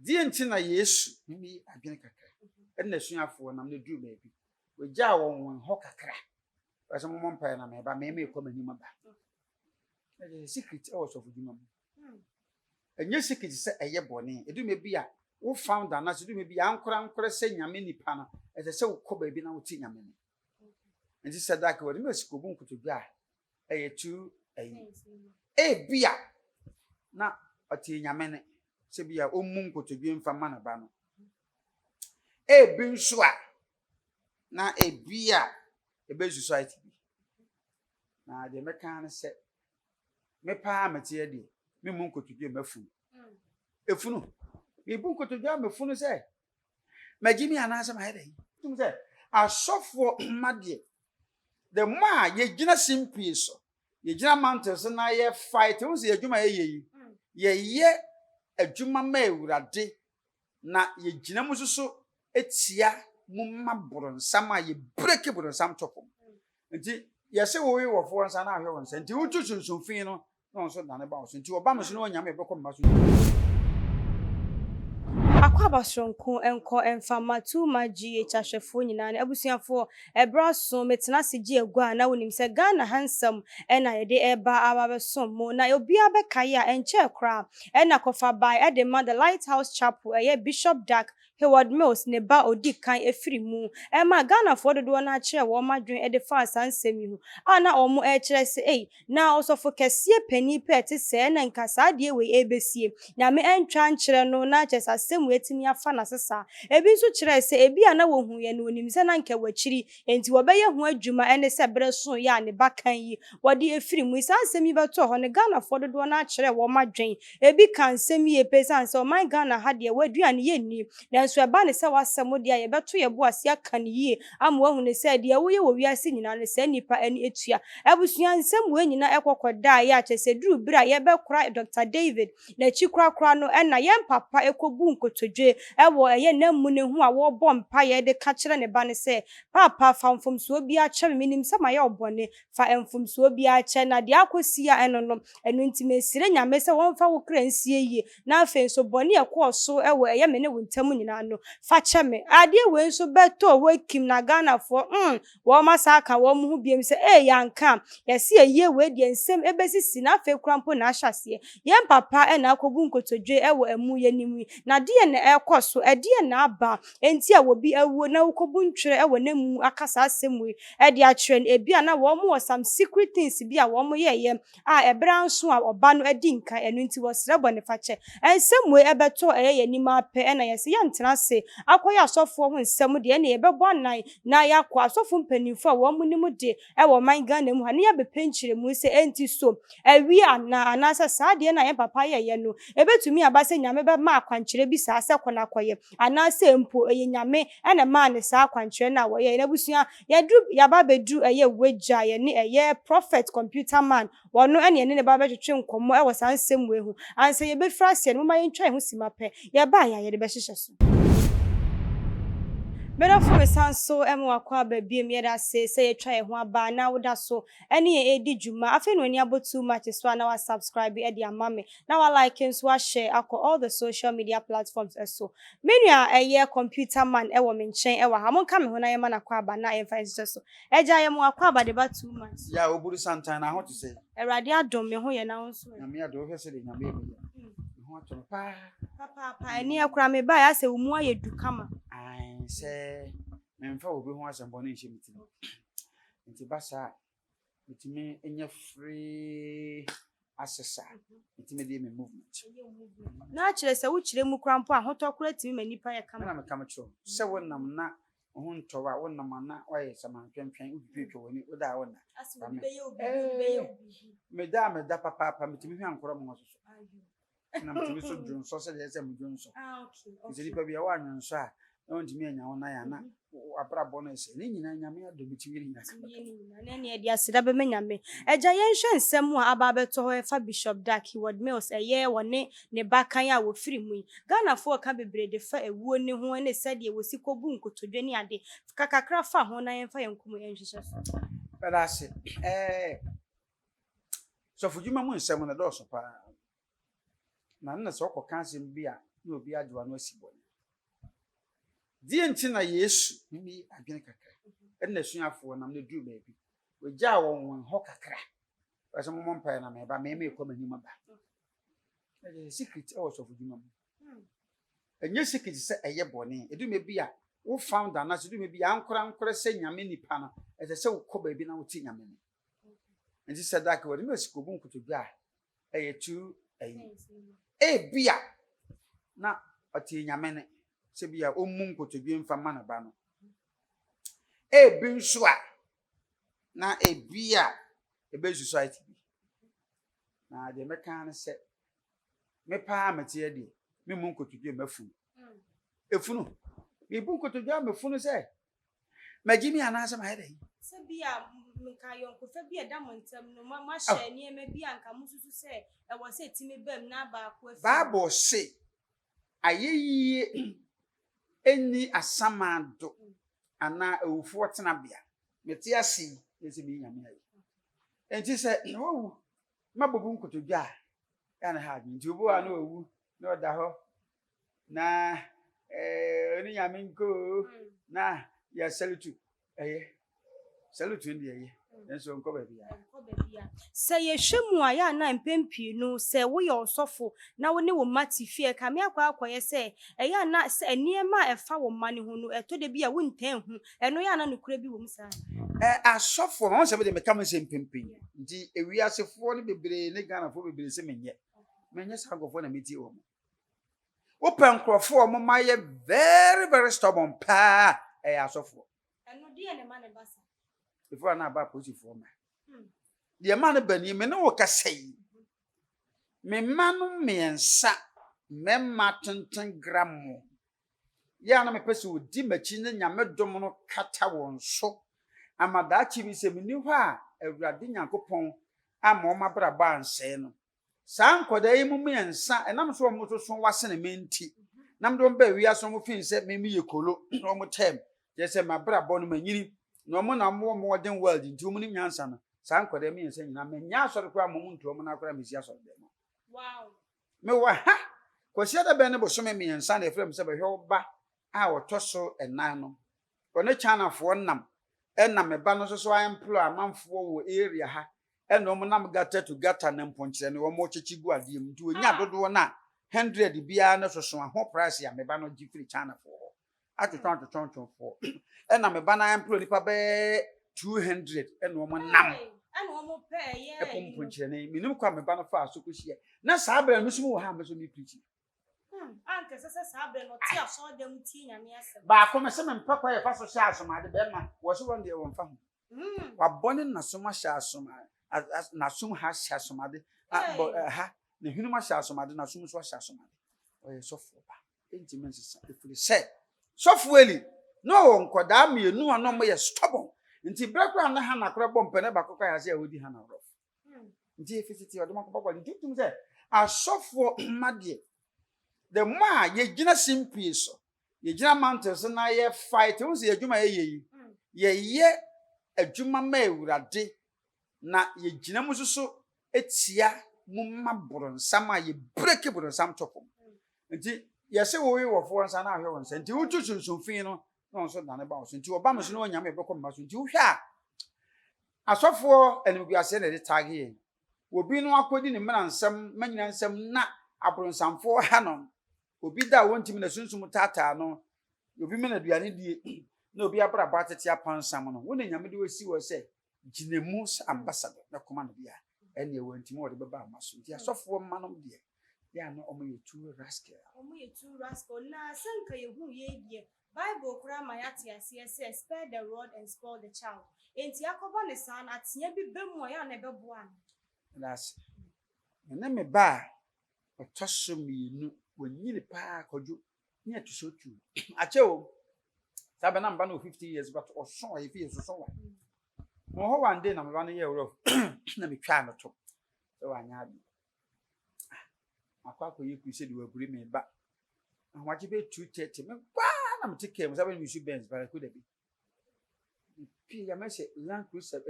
Didnt na Yesu me adwene kakra. Na suafo na me duru baabi. We gya won ho kakra. Ase mo mpa na me ba me me kɔ manim ba. The secret also of Juma. Enye secret se eye bone. Edu me bi a wo founder na se du me bi ankora se nyame nipa no. Ese se wo kɔ baabi na wo ti nyame no. Nti sadak wo me sikobu nkutubi a eye tu ayi. Bia na ɔte nyame ne se bia ommu nkutubi mfa ma na ba no. Bi nso a na bia ebe society bi. Na de meka na se me pa mate ye de me mu nkotubi mafunu efunu me bu nkotubi mafunu se magimi anasa ma hede tum se asofo made the more ye gina simple so ye gina mountains na ye fight wo se adwuma ye ye adwuma ma ewurade na ye gina mususu etia mu maboro nsam a ye break boro nsam topo nti ye se wo we wo fo nsa na ahwe won nsa nti wo tutunsunfin no no so dane ba so nti oba me so no nyame be ko mba so akwabasronko enko enfama tu maji chahwefo nyina na abusuafo ebraso metena sigi agua na wonim se Ghana handsome na ye de eba ababesom mo na obi abekaye a enche kra na kofa by the Lighthouse Chapel Bishop Dark Heward Mills ne ba odi kan efiri mu ma Ghana fo dodo na kire wo madwen de fa sansemi hu ana omo kire se na osofo kese pani pete se na nkasa de we ebesie na me entwa nkire no na chesa asem etimi afa na sesa ebi nso kire se ebi ana wo hu ye no onim se na nka wachiri enti wo beye hu adwuma ene se bere so ya ne bakan yi wode efiri mu sansemi beto ho ne Ghana fo dodo na kire wo madwen ebi kan semi e pesan se o man Ghana ha de waduane ye ni nanso eba ne se wasem de ye beto ye bo ase aka ne yi amwa hu ne se de wo ye wo wiase nyina ne se nipa eni etua abusua nsem we nyina ekokoda ya chese duru bira ye be kora Dr. David na chi kra no na ye papa ekobu nkotodwe ewo ye namu ne hu a wo bɔ mpa ye de ka kire ne ba ne se papa fa mfomso obi a kye minim se ma ye obone fa mfomso obi a kye na de akosi a eno no enu ntime sire nyame se won fa wo kra nsie yi na afen so bone ekoso ewo ye me ne wontam nyina no fa kye me ade we nso beto wo kim na Ghana fo wo masaka wo mu hu biem se yanka yesi ye we de nsem ebesisi na afen krampo na ahyase ye papa na akobu nkotodwe ewo emu ye nimu na de na ekoso de na aba enti a wo bi ewo na ukobu ntwere ewo na mu akasa asemwe de a kire ebi na wo mu some secret things bi a wo mu ye ebra nso a oba no adi nka enu nti wo sere bone fa che ensemwe ebeto ye nima pe na yesi ye ntena se akoya asofo ho nsem de na ye bebo nan na yakwa asofo mpanimfo a wo mu nimu de ewo man Ghana mu ha ne ya bepenchire mu se enti so ewi anasa saa de na ye papa ye no ebetumi abase nyame be ma akwankyere bi saa se kona koye anase mpo ye nyame na ma ne saa akwankyere na wo ye na busua ye dru ya ba bedru ye wagya ye ne ye prophet computer man wono ene ne ba betwetwe nkomo ewo saa nsem we hu anse ye be frase no ma ye ntwa hu simape ye ba ya ye de be hyehye so Bera fu mesanso wakwa babiem yeda se ye try ho aba na woda so ene ye edi djuma afi no ani abotu match so na wa subscribe e dia mame na wa like nso wa share akọ all the social media platforms eso menu a ye computer man e wo me nchen e wa ha monka me ho na ye ma na kwa aba na ye fa nso so eja ye wakwa aba de ba 2 months ya oburu santan na ho to say erade adom me ho ye na nso na me ado ho se de nyame me ho ato papa eni akura me ba ya se wo mu aye dukama say memfa obi ho asembo na nhye mitini nti basa mitimi enye free accessa mitimi de me movement na kire se wo kire mu krampo a hotokura timi manipa ye kama na me kama kiro se wonnam na ho ntowa wonnam na waye sama twentwen ubipetwe woni oda wonna asibi be ye obi me da papa mitimi hwan koro mo so na mitimi so dwonso se de se mo dwonso okay nti lipa bia wa nwonso a na ntimi anya wona ya na abra bonus ni nyina nyame ado bitimi nyina na ne dia sida be menyame eja ye nhwe nsem a aba beto ho fa Bishop Dark Heward Mills ye wone ne bakan a wo firi mu Ghana fo ka bebre de fa ewuo ne ho ne sade wo sikobu nkotodwe ne ade kakakra fa ho na ye fa yenkomo ye nhwehye so pedase so fujuma mu nsem na do so pa na so ko kansem bi a na obi adwa no asibone Didnt na Yesu ni adwene kakra na suafo nam na duru baabi wogya won ho kakra wase mo mpa na me ba me ekọ mani ma ba secret e was of dwuma mu enye secret se eye bone edume bi a wo founder na se edume bi ankora se nyame nipa no ese se wo kọ baabi na wo ti nyame ni nti sadaka wo me sikobu nkotodwa eye tu bia na oti nyame ne se bia ommu nkotodwe mfa ma na ba no bi nso a na bia ebe society bi na de meka ne se me pa amete ade me mu nkotodwe mafunu efunu me bu nkotodwe mafunu se magimi anasa ma hede se bia nka yonko fa bia da montam no ma hye ne ma bia nka mususu se e wo se time bam na ba ko afi Bible se ayeyi eni asamado ana ewufo tena bia mete ase ese bi nyame ayi enti se wo mabobu nkotodwa ya na ha nti obo a na owu na oda ho na oni nyame nko na ya salute salute ndi eye enso nko ba bia se ye hwemu aya na mpempi no se wo ye osofo na wo ne wo mati fie ka me akwa se eya na se eniema efa wo mane ho no eto de bia wo ntan hu eno ya na nokura bi wo msa asofo won se be de meka me se mpempi nti ewiasefo no bebre ne ganafo bebre se menye sagofo na meti wo open crofo o ma ye very very stubborn pa asofo eno de ne mane basa before na ba posifo ma de ma no bani me ne wo kasai me manu miensa memma tenten gram ya na me pese odi machi ne nyame dom no kata won so amada chi bi se me ni ho a awurade nyankopon ama o mabra ba anse no san koda yi mu miensa enam so mo so wase ne menti nam do ba wi aso mo fin se me mi yekolo no mo tem je se mabra bo no manyini no mo na mo modern world nti mo ni nyansa no san koda miensa nyina me nya asore kwa mo nto mo na kora mesi asore de no wow me wa ha kwasi da be ne bo so me miensa na efrem se be hwe ba a wotoso enan no one chanafo nam enam me ba no so employ amanfo wo area ha eno mo nam gata to gata na mponkyere ne wo mo chichigu ade mu nti onya dodo na 100 bia na soso ho price ya me ba no gifri chanafo atotontotonton fo enam me ba na employ nipa be 200 eno mo nam eno mo pe ye mponkyere ne minum kwa me ba no fa asokohie na saa bra no so mo ha me so mi preach anke sese sabe no ti aso dem ti nyame asem ba ko me se me mpakwa ye fa so sha asomade be ma wo so won de won fa ho wa bone na so ma sha asomade na sum ha sha asomade ha na hinu ma sha asomade na sum so sha asomade o ye sofo ba enti men se efuri se sofo eli no nkoda mienu ano mo ye stubborn nti brekwa na ha na kora bompe ne ba kokwa ya se odi ha na ro nti efisiti o de makwa kwa nti tum se asofo made the ma ye gina simple so ye gina mountains na ye fight wo se adwuma ye ye adwuma ma ewurade na ye gina mususu etia mu maboro ma ye break boro nsam topo nti ye se wo we wo fo nsa na ahwe won nsa nti wo tutunsunfin no no so na ne ba wo nti oba mo so no nyame bekọ mma so nti wo hwe a asofo enimgu ase na de tag ye obi no akodi ne mra nsam manyina nsam na abronsamfo hanom obi da wontimi na sunsum tata no obi me na duane die na obi abra ba tete apansam no wo na nyame de wasi wo se ginemu ambassador na koma no bia ene wontimi wo de beba amaso dia sofo manom die ya no omo ye two rascal na sanka yehu ye die bible kura ma yate ase se spare the rod and spoil the child enti akoba ne san atia bi bemu ya na bebo an that's na me ba otoso mienu wanyini pa kojo ni atusotu achewo sabe na mba no 50 years but oso ye fi so wa mo ho one day na me ba no ye woro na me twa no to so wanya abi akwa ko ye kuise de waburi me ba ahwaje be 230 me kwa na me take me sabe me su benz ba ko da bi pi ya me se land cruiser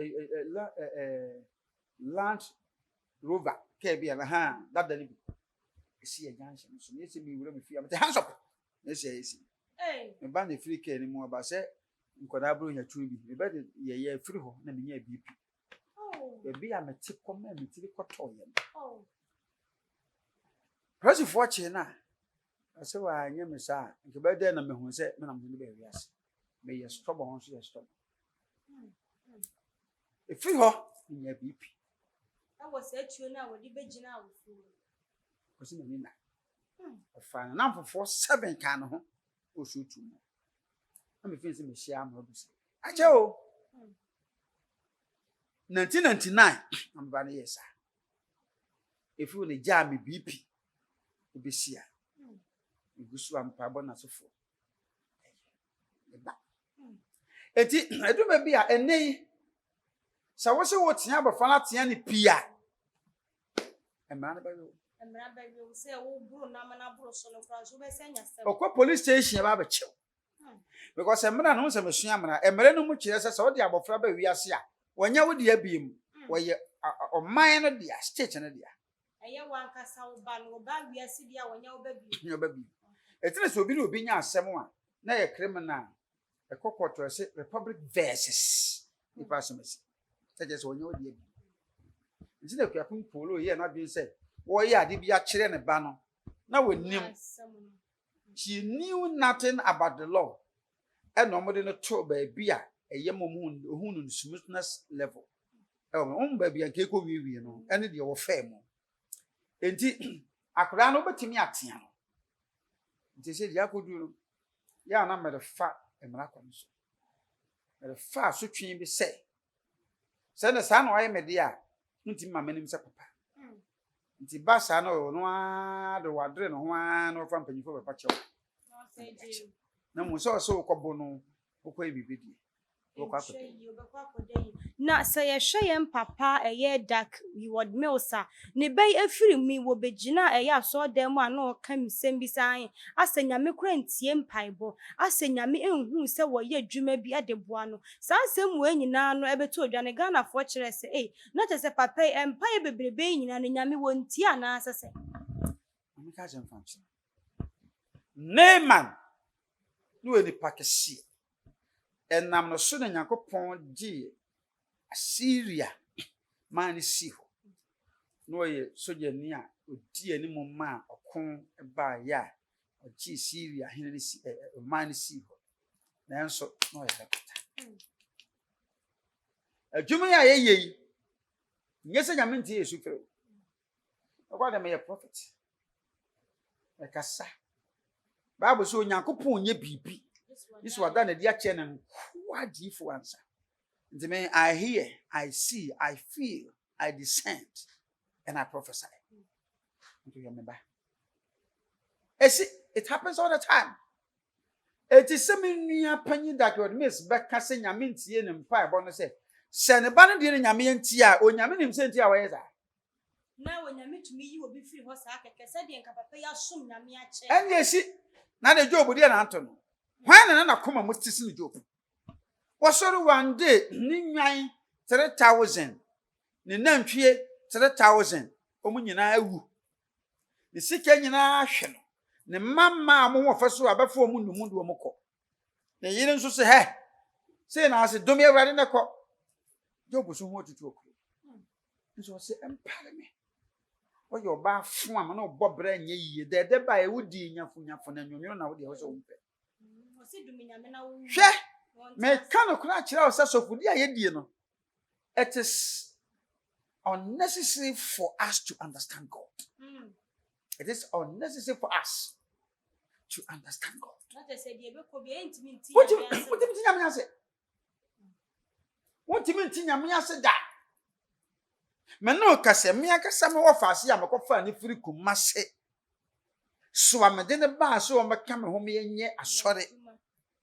land rover ke bi na ha that da ni see a junction. So, yes, me will be free. Hands up. Yes, yes. Me ban the free care anymore, but say, Nkodabro in your tree. The better ye free home, and ye BP. Be a tip comment, me tip cotton. Press for China. I say, I am a sir. The better than me who said, no, I'm going to be yes. May your trouble on your stop. A free home in your BP. I was at you now with the Virgin out. Was in the midnight. A fine number for 7 can home. Or shoot you. I'm facing the sham rubbish. I tell 1999, I'm running, yes, sir. If you only jam me BP, you'll be here. You go swam parbon as a fool. I do maybe a nay. So what's what's here but fancy any pia? A man about you. And Rabbi will say, oh, Brunamana Brusso, who may send us. Or police station about a chill. Because a man knows a machine, a merino much as I saw the above Rabbi we are here. When you would dear beam, where you are minor dear, stitch and a dear. And you want us how ban or bag we are sitting when your baby. It is will be near someone, nay a criminal, a cocoa to a republic versus the pessimism. Such as when you dear. Instead of your polo here not being said, oh, yeah, did be a children a banner. Now we knew. She knew nothing about the law. And nobody not told by beer, a young moon who smoothness level. Oh, baby, and cake of you know, and your fame. Indeed, I could run over to me at Tiano. They said, Yakudu, ya number the fat and Maraconis. The fat so train be say. Send a son or I made dear, until my name is a papa. Until Bassano, no, the wadrin, one or from Penny for a patch. No more so cobono, okay, be with na say a shame papa a year dark you would milsa ne bay a free me will be gina a ya so them one no come same beside asenya me krantie mpaibo asenya me enhu se wo ye dwuma bi ade boano sa asem we nyina no ebeto odwane Ghana for kire se na te se papa empai bebrebe nyina ne nyame wonti ana asese amika jem function Naaman no eni pakesi enam no so na Yakopon gi Assyria man si ho no ye soja ni a odi animu ma okon ba ya ogi Syria hene si man si ho nanso no ye repota adwuma ya ye nyese nyame ntie Yesu fere okwa dem ye prophet e kasa Bible so Yakopon nye bibi this was done the ache na kwaji for answer. I hear, I see, I feel, I discern, and I prophesy. Do you remember? It happens all the time. It is something near penny that would miss back casting Yaminti and Pie bonus say, Send a banner dear Yamintia, or Yamin sent your ways. Now, when you meet me, you will be free horse. I can say, and Capapaya soon, Yamiache. And yes, not a job with dear Anton. When another come must listen to job. Was sort of one day, Ning 3,000, the Nantie 3,000, Omunina woo. The sick action, the mamma more for so about 4 moon moko. The Yen so say, hey, say, I said, don't be right in the court. Job was so wanted to occur. And so I said, empire me. What your bar form, no Bob Brain ye, there by woody in your phone, and you know the house open. She may kind of crash out such of the idea. It is unnecessary for us to understand God. It is unnecessary for us to understand God. What do you mean? What do you mean? That Mano Casemia Casamo of us, Yamakofa, and if we could mass it. So I'm a dinner bar, so I'm a camera home here. Sorry.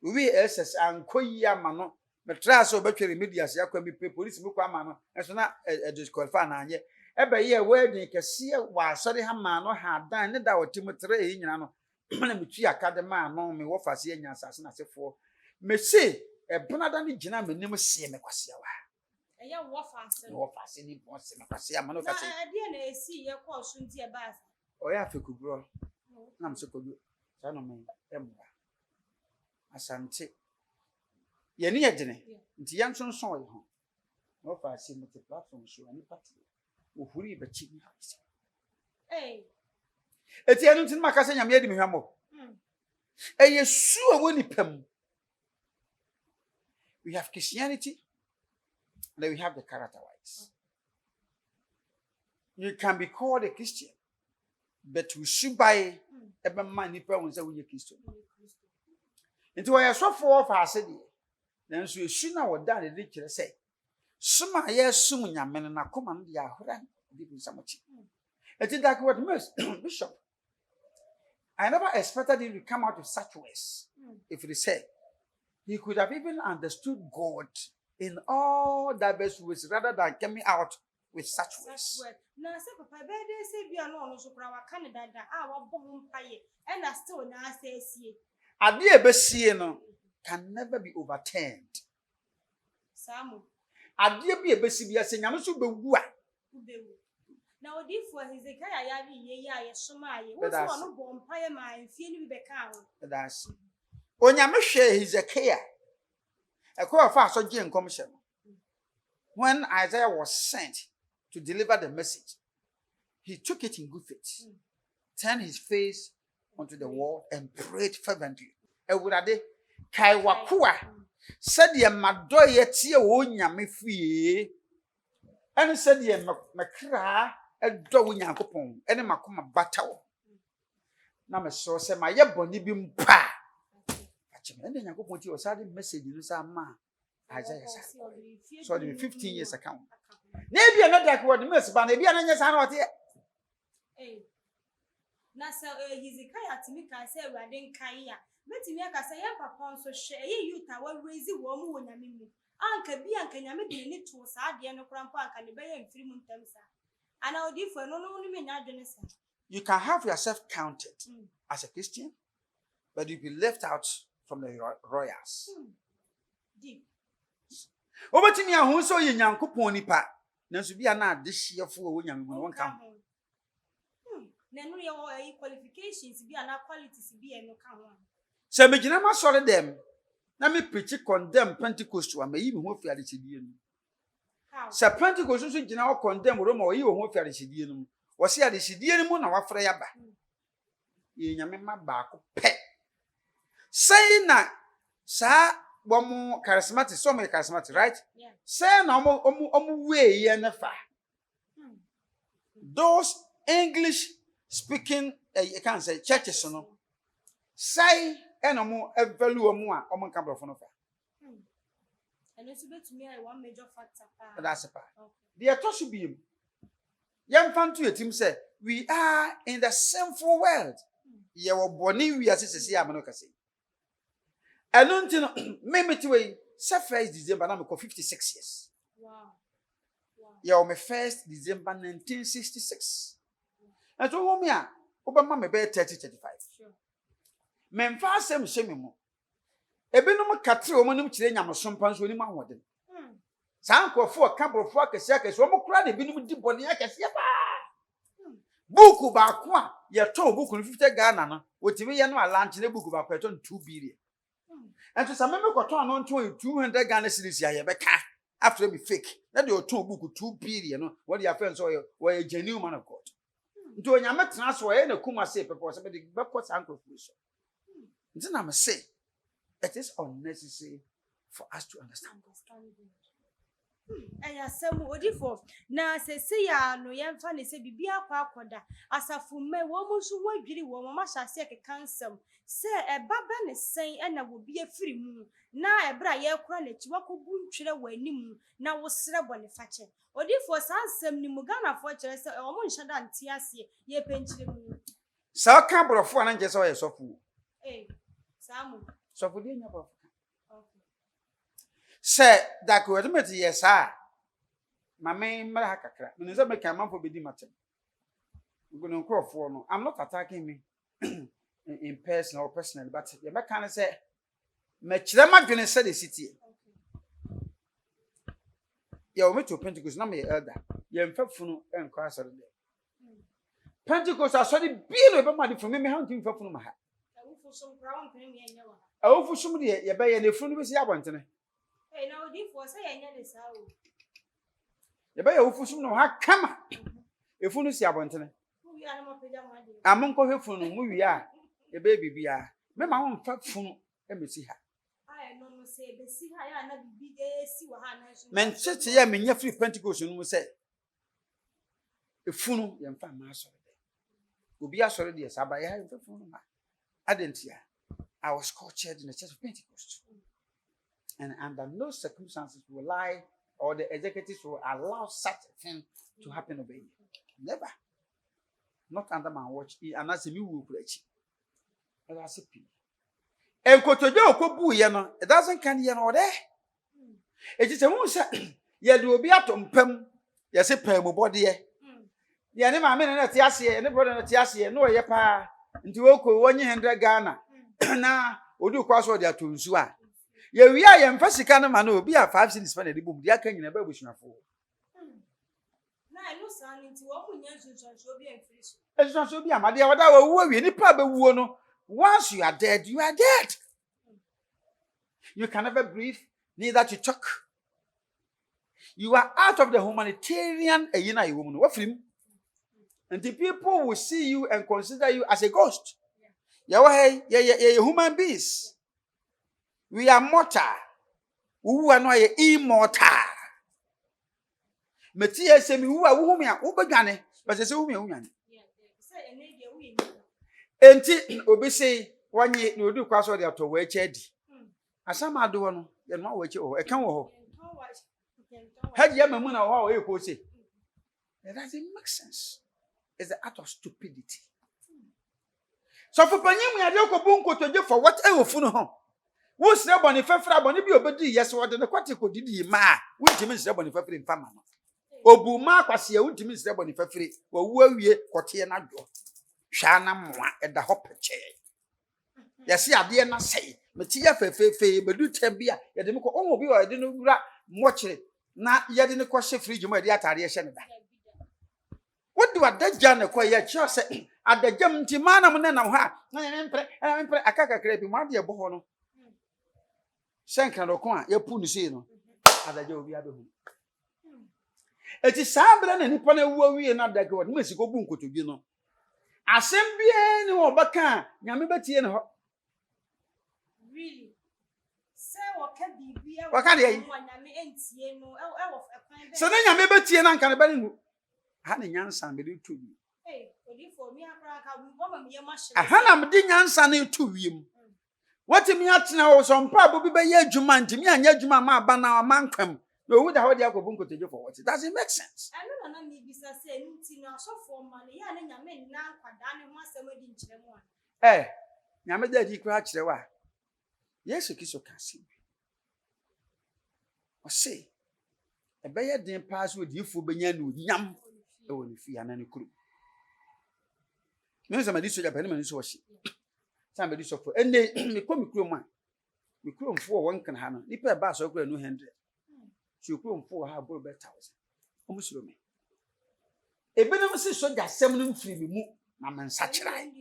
We SS and Koya Mano, Matraso, Battery Media, Yakobi police Mukamano, and so not a disqualifying yet. Every year, wedding Cassia, while Sorry Hamano had done it out Timothy, you know, Manamichi Academa, no me what I see in assassin as a four. May say a Bonadani Jina, me never see me Quasia. A young waffle, Waffle, any Quasia, Mano, I didn't see your caution, dear Bath. oya fekugro na msekogu sana me emwa asante ye ne yedene nti yansonson ye ho no fa si multi platform so ani party ohuri be chi ni eti enu tin makasa nyame edi mehwamo eye su woni pam. We have Christianity and then we have the character wise. You can be called a Christian, but we should buy a man if we say we are Christian. Into why so for us said, then so you should now done the rich say. Suma yes, soon young men and a command the Ahuran, giving so much. It is like what most Bishop. I never expected him to come out of such ways. If it is said, he could have even understood God in all diverse ways rather than coming out with such ways. Now, say, Papa, they say, be alone, so for our Canada, our bomb pie, and I still now says ye. A dear Bessiano can never be overturned. Samu. A dear be a Bessia saying, I'm so be. Now, if for his Ekaya, ye, Sumai, what's one bomb pie, my feeling be count. That's when you share his Ekaya. A call of fast on commission. When Isaiah was sent to deliver the message, he took it in good faith, turned his face onto the wall, and prayed fervently. Ewurade kai wakua said ye madoye tie wo nyame fie ene said ye makra edo wo nyankopon ene makoma batawo na me so se ma ye boni bi mpa achime ene nyankopon tie o sade message no sa ma Isaiah so the 15 years account na bia na dak word mess ba na bia na nya sa na ote na se Hezekiah timi ka se Ewurade nkan ya metimi aka se ya papa nso hwe ye yuta wa raise wo mu wonyame mu anka bia anka nyame de ni to sa de no krampo anka ne be ya mfiri mu ntam sa ana odi fo no me nya adwene sa. You can have yourself counted as a Christian, but you'll be left out from the royals. Deep. Obatimi ahun so ye nyankopon nipa nanso bia na ade hyefo wo nyame mu won ka na no ye qualifications bi ana qualities bi e no ka ho. Se me gina ma sore dem na me preach condemn Pentecost wa mayi me ho fi ade chedie nu. Se Pentecost so gina o condemn Roma wa yi wo ho fi ade chedie nu. Wo se ade chedie nu mu na wa frɛ ya ba. Ye nyame ma ba ko pe. Say na sa bomu charismatic, so many charismatic, right? Yeah. Say na omu way ye na fa. Those English speaking you can say churches no. Say enomo evalu omu a omo nka brofo no fa. And it's betumi a one major factor. That's it. The atosu biem. Yam fan to yetim say we are in the sinful world. Ye wo boni wi asese ya me no kase. Eno ntino memeti we say 1st December na me ko 56 years. Wow. Ye o me 1st December 1966. And so wo me a obama me be 30-35. Sure. Memfa asem hyeme mo. Ebenum katre o monim kire nyamoso mpa nso onim ahode. Sankofo kabrofo akese akese o mokura de binum di bone akese ba. Buku ba ko a ye to buku no 50 Ghana no otimi ye no alanche na buku ba ko to 2 billion. And so some me ko to no to 200 Ghana cedis ya ye be ka after be fake. Na de o to buku 2 billion no what your friends so we genuine man of God. Nto onyame tena so ye na kuma say pepe so be de be ko sankofo so. Nti na me say it is unnecessary for us to understand. Aya semu odifo na sese ya no yemfa ne se bibia kwa akoda asafu me wo mu so wadwiri wo mama hyase ke kansam se baba ne sen na wo bia firi mu na ebra ye kora na chiwa ko buntwere wanimu na wo sere bone fache odifo sansam ni mu Ghana fo kire se o mu nhada nti ase ye penchire mu Sa ka brofo na nje so ye sofu. Samu Sofu de nya brofo. Say that we admit yes mama mara kakra me nze me kan manfo bedi matem we no crofo no I'm not attacking me in person or personally but you make can say me kire madwene say the city ya o me to Pentecost na me elder ye mfa funu enko asore de Pentecost asɔre bi no be ma de funu me ha ntimi fa funu ma ha. Awufusom kura won pene me enye wa. Awufusum de ye be ye na funu bi si abontene. Na odifo say enye ne sa o. Ye be ye awufusum no ha kama. Efunu si abontene. Mu wi ana mo peja mo ade. Amonko hwe funu mu wi a ye be bibia. Me ma won fa funu e mesi ha. No say be si ha ya na bibi de si wa ha na so. Men chete ya menya free Pentecost no mu say efunu ye mfa ma asɔre de. Obi asɔre de sa ba ya ye funu ma. Adentia. I was cultured in the church of Pentecost. And under no circumstances will I or the executives will allow such a thing to happen over here. Never. Not under my watch. And as a new will preach. And I say, and Kotojo Kobu Yano, it doesn't can you know there. It is a moon say, ye do be at Pem, yes, a pem body. The animal men at Yassi and the brother at Yassi, no, ye pa, into Oko 100 Ghana. Na odu kwaso dia to nsu a ye wi a ye mfa sika na ma na obi a 5 cedis pa na de bom dia kan nyina ba busuafo na eno san nti wo munya nsunsunso obi amfiri so nsunsunso obi amade wada wa wu awie nipa ba wuo no once you are dead you can never breathe neither to talk you are out of the humanitarian ayina ye wo mu no wafrim and the people will see you and consider you as a ghost. Yeah, human beings. We are mortal. We are not immortal. Metia say me who are whom ya ubagane, but say whom you yan. Enti obi say one ye no do kwaso de to we chedi. Asama do no, ye no we che o e kan wo ho. Had ye mamu na ho e ko say. It doesn't make sense. It's the act of stupidity. So for panyim ya de okobun kotoje for what e ofunu ho. Wo sire boni fefra boni bi obedi yes wo de ne kwate ko didi ma. Wo ntimi sire boni fefre mfama no. Obu ma kwase ya wo ntimi sire boni fefre wo wu awie kote na dwo. Hwa na moa e da ho peche. Yesi ade na sei. Meti ya fefefe bedu tambia ye de me ko onwo bi o de no wura mochire na ye de ne ko hye fridge mo de atare hye ne da. What do adagya ne ko ye kyo se adagam nti mana mo ne nam ha na mpre akaka kra bi mo ade ebo ho no senka do ko a ye pu ni sei no adagya obi abehu eti sabra na nipa na wu awie na adagya wo me siko bu nkotobi no asem bia ni wo baka nyame betie ne ho really say waka bibia waka de yi nyame entie no e wo ekwan be so na nyame betie na nka ne bari ngu ha ne nyansa me de tu bi odifo mi akra ka wo ma me ye ma hye aha na me de nyansa ne tu wiem wati mi atena wo so mpa bo bi be ye adwuma ntimi anya adwuma ma aba na mankwam no wu da ho de akobun kotoje for what it doesn't make sense na mi bisa say nti na asofo ma ne ya na nyame nna kwada ne ho asem adi nkyere mu a nyame da di kra kire wa Yesu Kristo ka si o say e be ye den pass we di fu benya no nyam e wo ni fi ana ne kuru me so ma di so ja pa ne ma ni so wo hye somebody so for ene me ko mikro mu a mikro mfo wo nkan ha no nipa ba so kura no 100 so mikro mfo ha bo be 1000 o musuro me ebe na msi so ja sem no mfiri me mu na man sa kirai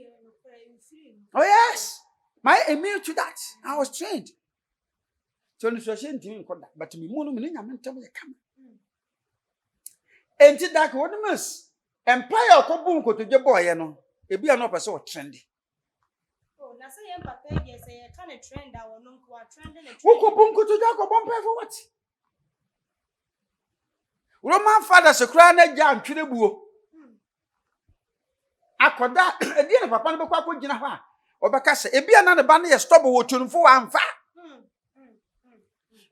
oh yes my email to that I was trained so no so she ntimi nkoda but me mu no me nya mentem ye kama enti dak wo no mas empire ko bu nkotoje boye no ebi a no pese o trendy na say em papa ye say e ka na trend a wono nko a trend na trend wo ko bunku to ja ko bompa for what Roman father se kra na ja ntwere buo akoda edi na papa no be kwa akogina ho a obeka se ebi na ne ba na ye stop wo tunfo amfa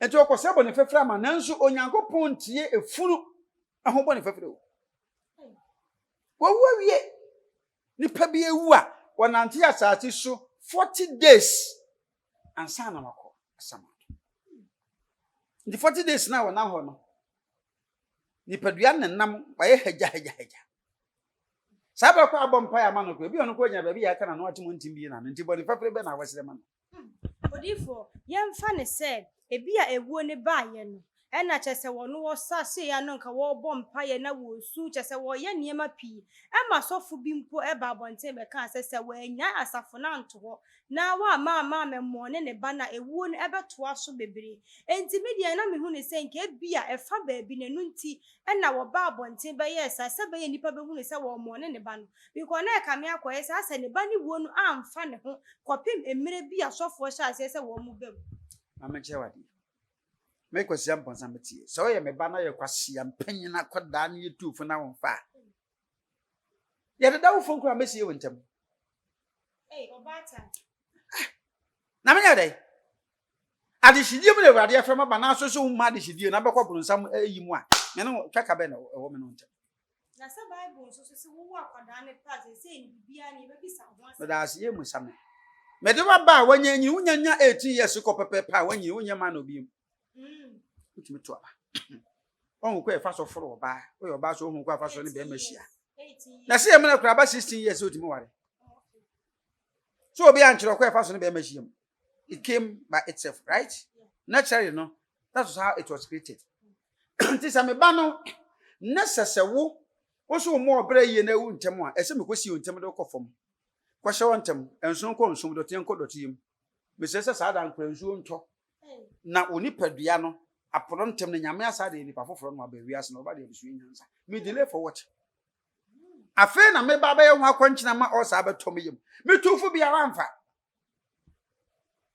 enti okose bo ne fefra ma nanso onyankopon tie efunu aho bo ne fefra wo wie nipa bi ewu a wonante asase so 40 days ansa na mako asama the 40 days na wona ho no nipadua nenam waye haja saba kwa bompa ya mano ko bi ono ko nya ba bi ya kana no atimo ntim bi na nti boni fafre be na wasere mano odifo yemfa ne se ebi a ewuo ne ba ye no ɛna kyɛ sɛ wɔno wɔsase ya no nka wɔbɔ mpaeɛ na wɔsu kyɛ sɛ wɔyɛ nneɛma pii ɛma sɔfo bi mpo ɛba abɔnten bɛka sɛ wɔanya asafo no anto hɔ na wama mmɔ ne ba na ewuo no ɛbɛtoa so bebree enti media na mehu ne sɛ nka bia ɛfa baabi na no nti ɛna wɔba abɔnten bɛyɛ sɛ bɛyɛ nipa bɛhu ne sɛ wɔmmɔ ne ba no because na ɛka me akɔyɛ sɛ asɛ ne ba ne wuo no amfa ne ho kɔpem emmerɛ bi asɔfoɔ hyɛ aseɛ sɛ wɔn mu bam Amache wadi. Me kwasi amponsa metie. So ye me ba na ye kwasi ampanyin akoda na ye tufu na wonfa. Ye de dawo fon kura mesie wontem. Obata. Na me nyade. Adishidie mu na Awurade aframa ba na so so ma adishidie na bekọ bronsam ayi mu a. Me no twaka be na ewo me no wontem. Na se Bible so se wo akoda ne pass se ni bibia ne be bisa ho ase. Da ase ye mu same. Me de ba ba wanya nyi wunyanya 18 years ko pepepa wanyi wunya ma na obi mu. Utimi to aba. Onwu ko e fa so foro oba. O yoba so ohun ko afa so ne be mahia. Na se ye me na kura ba 16 years utimi ware. So obi anchiro ko e fa so ne be mahia mu. It came by itself, right? Naturally no. That was how it was created. Nti sa me ba no nesesewo wo so mo obra yie na ewu ntem a ese me kosi ntem de ko fom. Kwa hye wontem enso ko nsom do ten ko dotiem. Me sese sa da nkra nsuo nto. Na onipadua no apono ntem na nyame asa de nipa foforo no aba wiase no ba de bisu nyansa. Me delay for what? Afa na me ba ba ye ho akwankyina ma o sa abetom yim. Me tufu bia ramfa.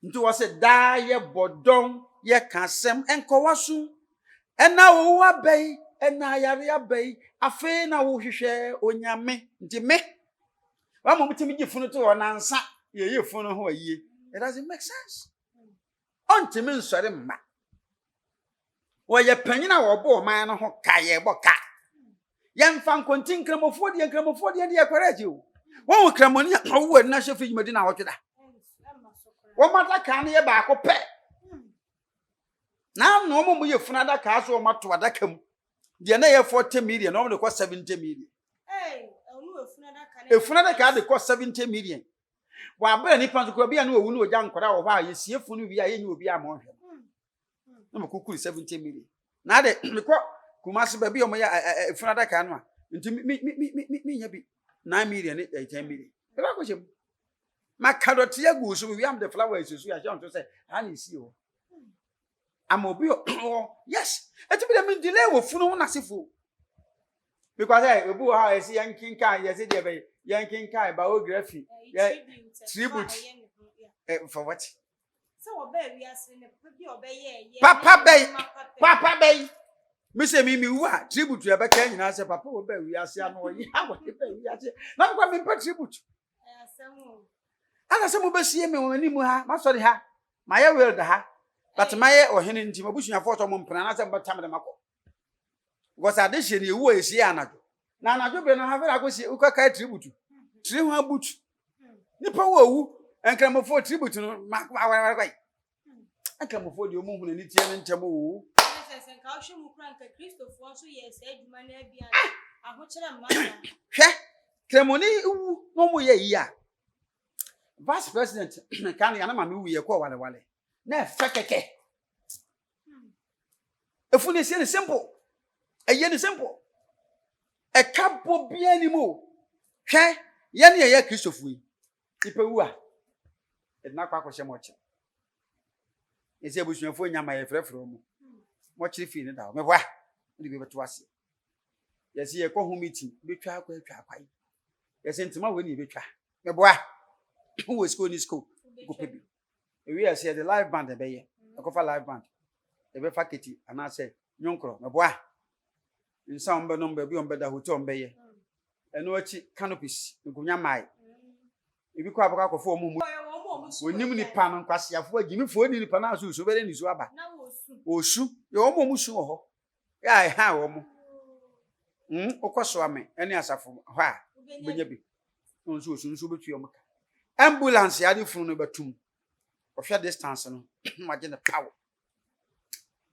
Nti wo se da ye bodon ye kasem enkowasu. Ena wo abai ena yare abai afa na wo hwehwe onyame nti me wa mo mutimi gifunu to onansa ye funu ho ayie. It doesn't make sense. Ontimi nsore mma. Wo ye panyina wo bo man no ho ka ye boka. Ye mfa nkonti nkramofo de de kwaraji o. Wo kramoni wo na hyefu yimadi na wotweda. Wo mata ka ne ye ba ko pe. Na no mo ye funu ada ka so mato adaka mu. De na ye 40 million no mo de ko 70 million. Efunu adaka de ko 70 million. Wa bra ni panzo ko bia na owu na oja nkora wo ha ye siefu no wi a ye nyi obi ama ohwe. Na mo kukuri 70 million. Na de me ko kumase ba bia mo ya efunu adaka no a nti mi nya bi 9 million 10 million. E ba ko jem. Makadot ye gu so wi am the flower isusu ya sha nto say ha na isi o. Am obi yes. Eti bi de me delay wo funu ho na sefo. Because ebu ha esi yankin kan yes dey be yankin kan biography tribute for what so oba wi ase ne bi obeye papa bay me say me wu a tribute ya be kan nyina say papa oba wi ase ano yi ha wo be wi ase na kwa me pa tribute asemu ana se mo be sie me woni mu ha ma sorry ha ma ye will da ha but ma ye ohene nti mabusuafo to mo mpena na se mbatam de mako because adehye ne ewu esi anajo na anajo be no ha fe akosi ukaka tribute tri ho abutu nipa wo owu enkramofo tribute no ma kwai enkramofo de omu hu na ni tie ne ntem owu sese nka ohwe mu kura nka Christopher so ye se adwuma na abia ahokyere mmasa hwe kremoni wu no mo ye yi a vice president kan ya na ma me wu ye ko wale na fekeke efu ne sie simple eye ni simple e kabo bia ni mo hwe ye ne ye Christopher yi ipe wu a e na kwa kwhye mo che ese abusuafo nyama ye frefro mo chiri fi ni da me bwa ndi be beto ase yesi ye ko hu meeting betwa akwa akwai yesi ntima we ni betwa me bwa wo school ni school go pebi we are say the live band e be ye e ko fa live band e be fa keti ana say nyonkro me bwa nsa ombe no mbe bi ombe da hotel ombe ye eno achi canopies nkunya mai ebi ko abaka ko fo mu onim ni pa no kwasiafo agimi fo ni pa na so bere ni so aba na osu ye omo mu su ho ya ha wo mo okoso ame ene asafo ho a benya bi nso osu nso betu omka ambulance ya di funu no batum ohwe distance no maje ne power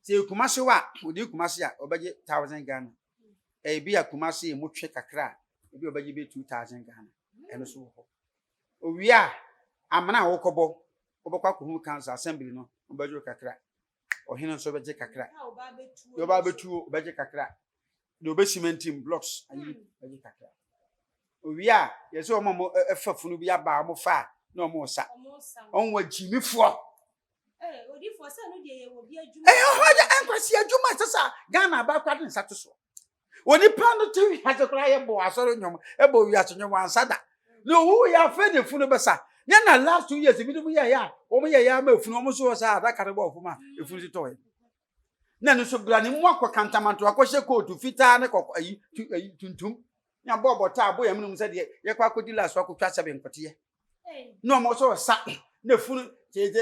se kumase wa odi kumase a obaje 1000 Ghana e bi akumase e mutwe kakra e bi obaje be 2000 Ghana eno so ho owi a amana wokobo obokwa ko hu council assembly no obaje kakra ohene nso beje kakra Yo ba betu beje kakra do be cementing blocks ayi beje kakra owi a yesi omo efafunu bi aba mo fa na omo sa onwa jimifo odifo se no de ye wo bi adwuma hoja enkwasi adwuma sasa Ghana ba kwade nsato so oni pa no te wi azekra ye bo asoro nyom ebo wi asonyom ansada na owu ya fe ne funu besa nya na last 2 years bi du ya ya omo ya ma funu omo so sa ada kare bo ofuma efunu ti to na no so bra ne mu akokantamanto akohye coat fita ne ayi tuntum nya bobo ta bo ya munum se de ye kwa akodi last akotwa 7 nkote no omo so sa na funu je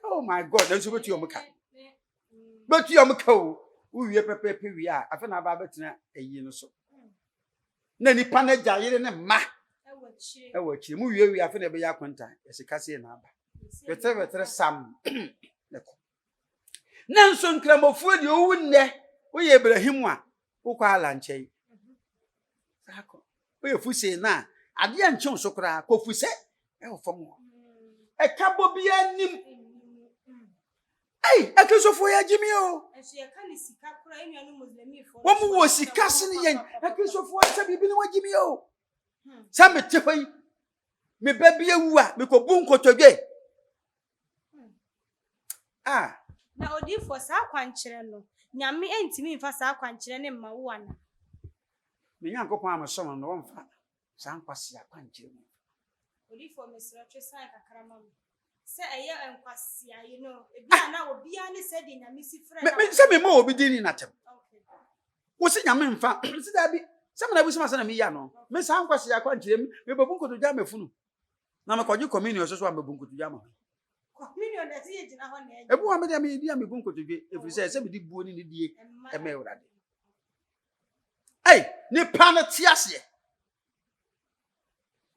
oh my god na so betu omka o uwie pepepe wi a afa na ba betina ayi no so na nipa na gyaire ne ma ewa chi mu wie afa na be ya kwanta esikase na aba betre sam leko na nso nkramofu de owu nne wo ye Ibrahim a wo kwa ala nchei sako wo ye fuse na ade a nche so kra ko fuse e wo fom e kabo bi anim ei akrisofo ya jimi o enso ye ka ni sika kura enuanu muslimi fo wo mu wo sika se ne yen akrisofo ya bibi ne wajimi o sa me tefai me ba bi ewu a me ko bu nkotodwe na odifo sa kwankire no nyame entimi mfa sa kwankire ne mma wo ana me nyankopon amasom no wonfa sa nkwase akwankire mo odifo mesra twesa kakara mam se eye enkwase ayi no ebia na obi ani se de nyame si frɛ na me se me ma obi dini natem wo se nyame mfa se da bi se me na bu se ma se na me ya no me sa nkwase akwankire me babu nkotodwa mafunu na me kwaje communion so so ambabu nkotodwa ma communion that ye gina ho na ebu wa me de me di amebu nkotodwe efri se me di buo ni die e me urade ni pa na ti ase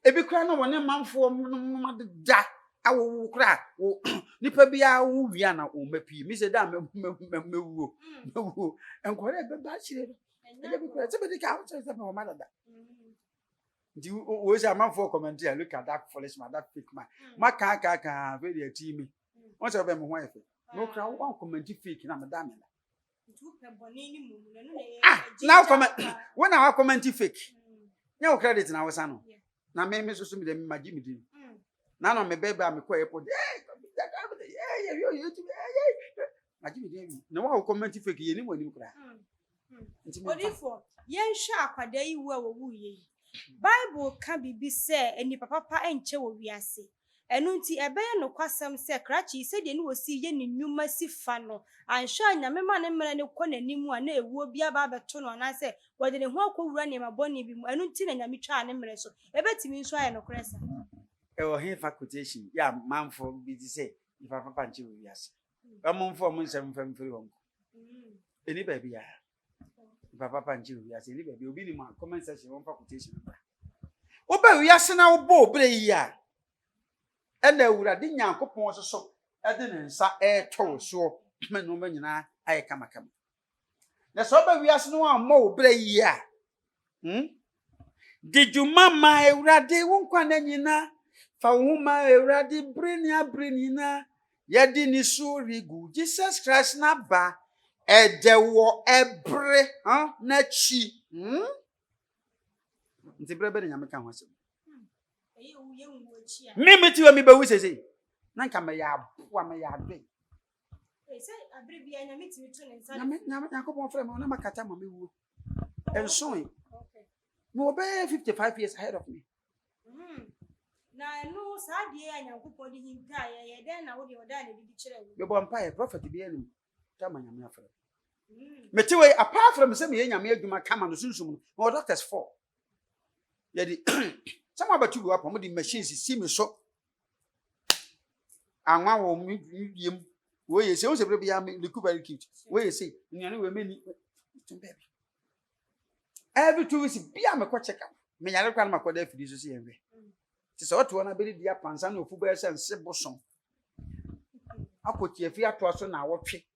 ebi kra na wone manfo ma de da awo kra wo nipa bia wo wia na o mapi mi se da mewu enkore be ba chire ebi kra se be di ka se me o ma da di wo se manfo comment here look at that foolish man that fake man maka very team won se be me ho efe no kra wo comment fake na me da me now comment when I comment fake nya credit na wosa no na me so me de me magi me din na no me beba me ko airport magi me din na wa comment fake ye ni mo ni kra odifo yen hwa akwada yi wo wo ye Bible ka bibi se eni papa enche wo wiase enu nti ebeye no kwasem se krachi se de ni wosi ye ni nnwuma si fa no anhwa nyame ma ne mmere ne kɔ nanimu a na ewuo bia ba beto no na se wode ne ho akowura ne maboni bi mu enu nti na nyame twa ne mmere so ebetimi nso aye no kresa o hin facultation ya manfo bi di se ni papa nche wo wiase amonfo mo nsem fam firi won eni ba bia papa nche wo wiase eni ba bia obi ni ma comment section won facultation wo ba wiase na wo bo obre yi a ena awurade nyankopon so ede ne nsa to so me no ma nyina aye kamakam na so ba wiase no amma obre yi a dijuma ma awurade wo kwa na nyina fa wo ma awurade brenia yedi ni so rigu Jesus Christ na ba edewo ebre na chi nti brebe de nyame ka ho asem me ti wa mi ba wu sese na nka me ya aboa me ya ade se abre bia nyame ti to ne nsa nyame yakobon frɛ me na makata ma me wu enso no be 55 years ahead of me na no sa de ya nyankopon de hinta ye den na wo de oda na bibi kire wo be bon pa ye prophet bi enu ta ma nyame afrɛ me ti we apart from say me ye nyame adwuma kama no sunsum no doctors 4 ye di some about you up on the machines see me so anwa wo yem wo ye say o se be ya me look very cute wo ye say nyane we meni to baby every 2 weeks bia me ko check up me nyare kwa na makoda afidi so se yenwe ti so to na be di apansa na ofu ba sense boson akoti afi ato so na wotwe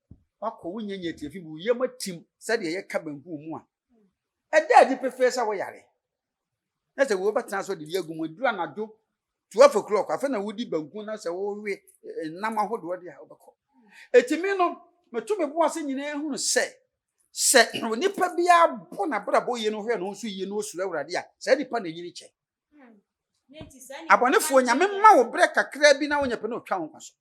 akọ wunyenya ti afi bu yem atim se de ye ka banku mu a eda di pefe sa wo yare na se wo betana so de agum adura na do 12 o'clock afa na wodi banku na se wo we nam ahodo de a obekọ etimi no meto me bo ase nyina ehunu se nipa bia bo na brabo ye no hwe no so ye no osura awurade a sa nipa na nyini che abonefo nyame ma wo bre kakra bi na wonya pe no twa ho kwaso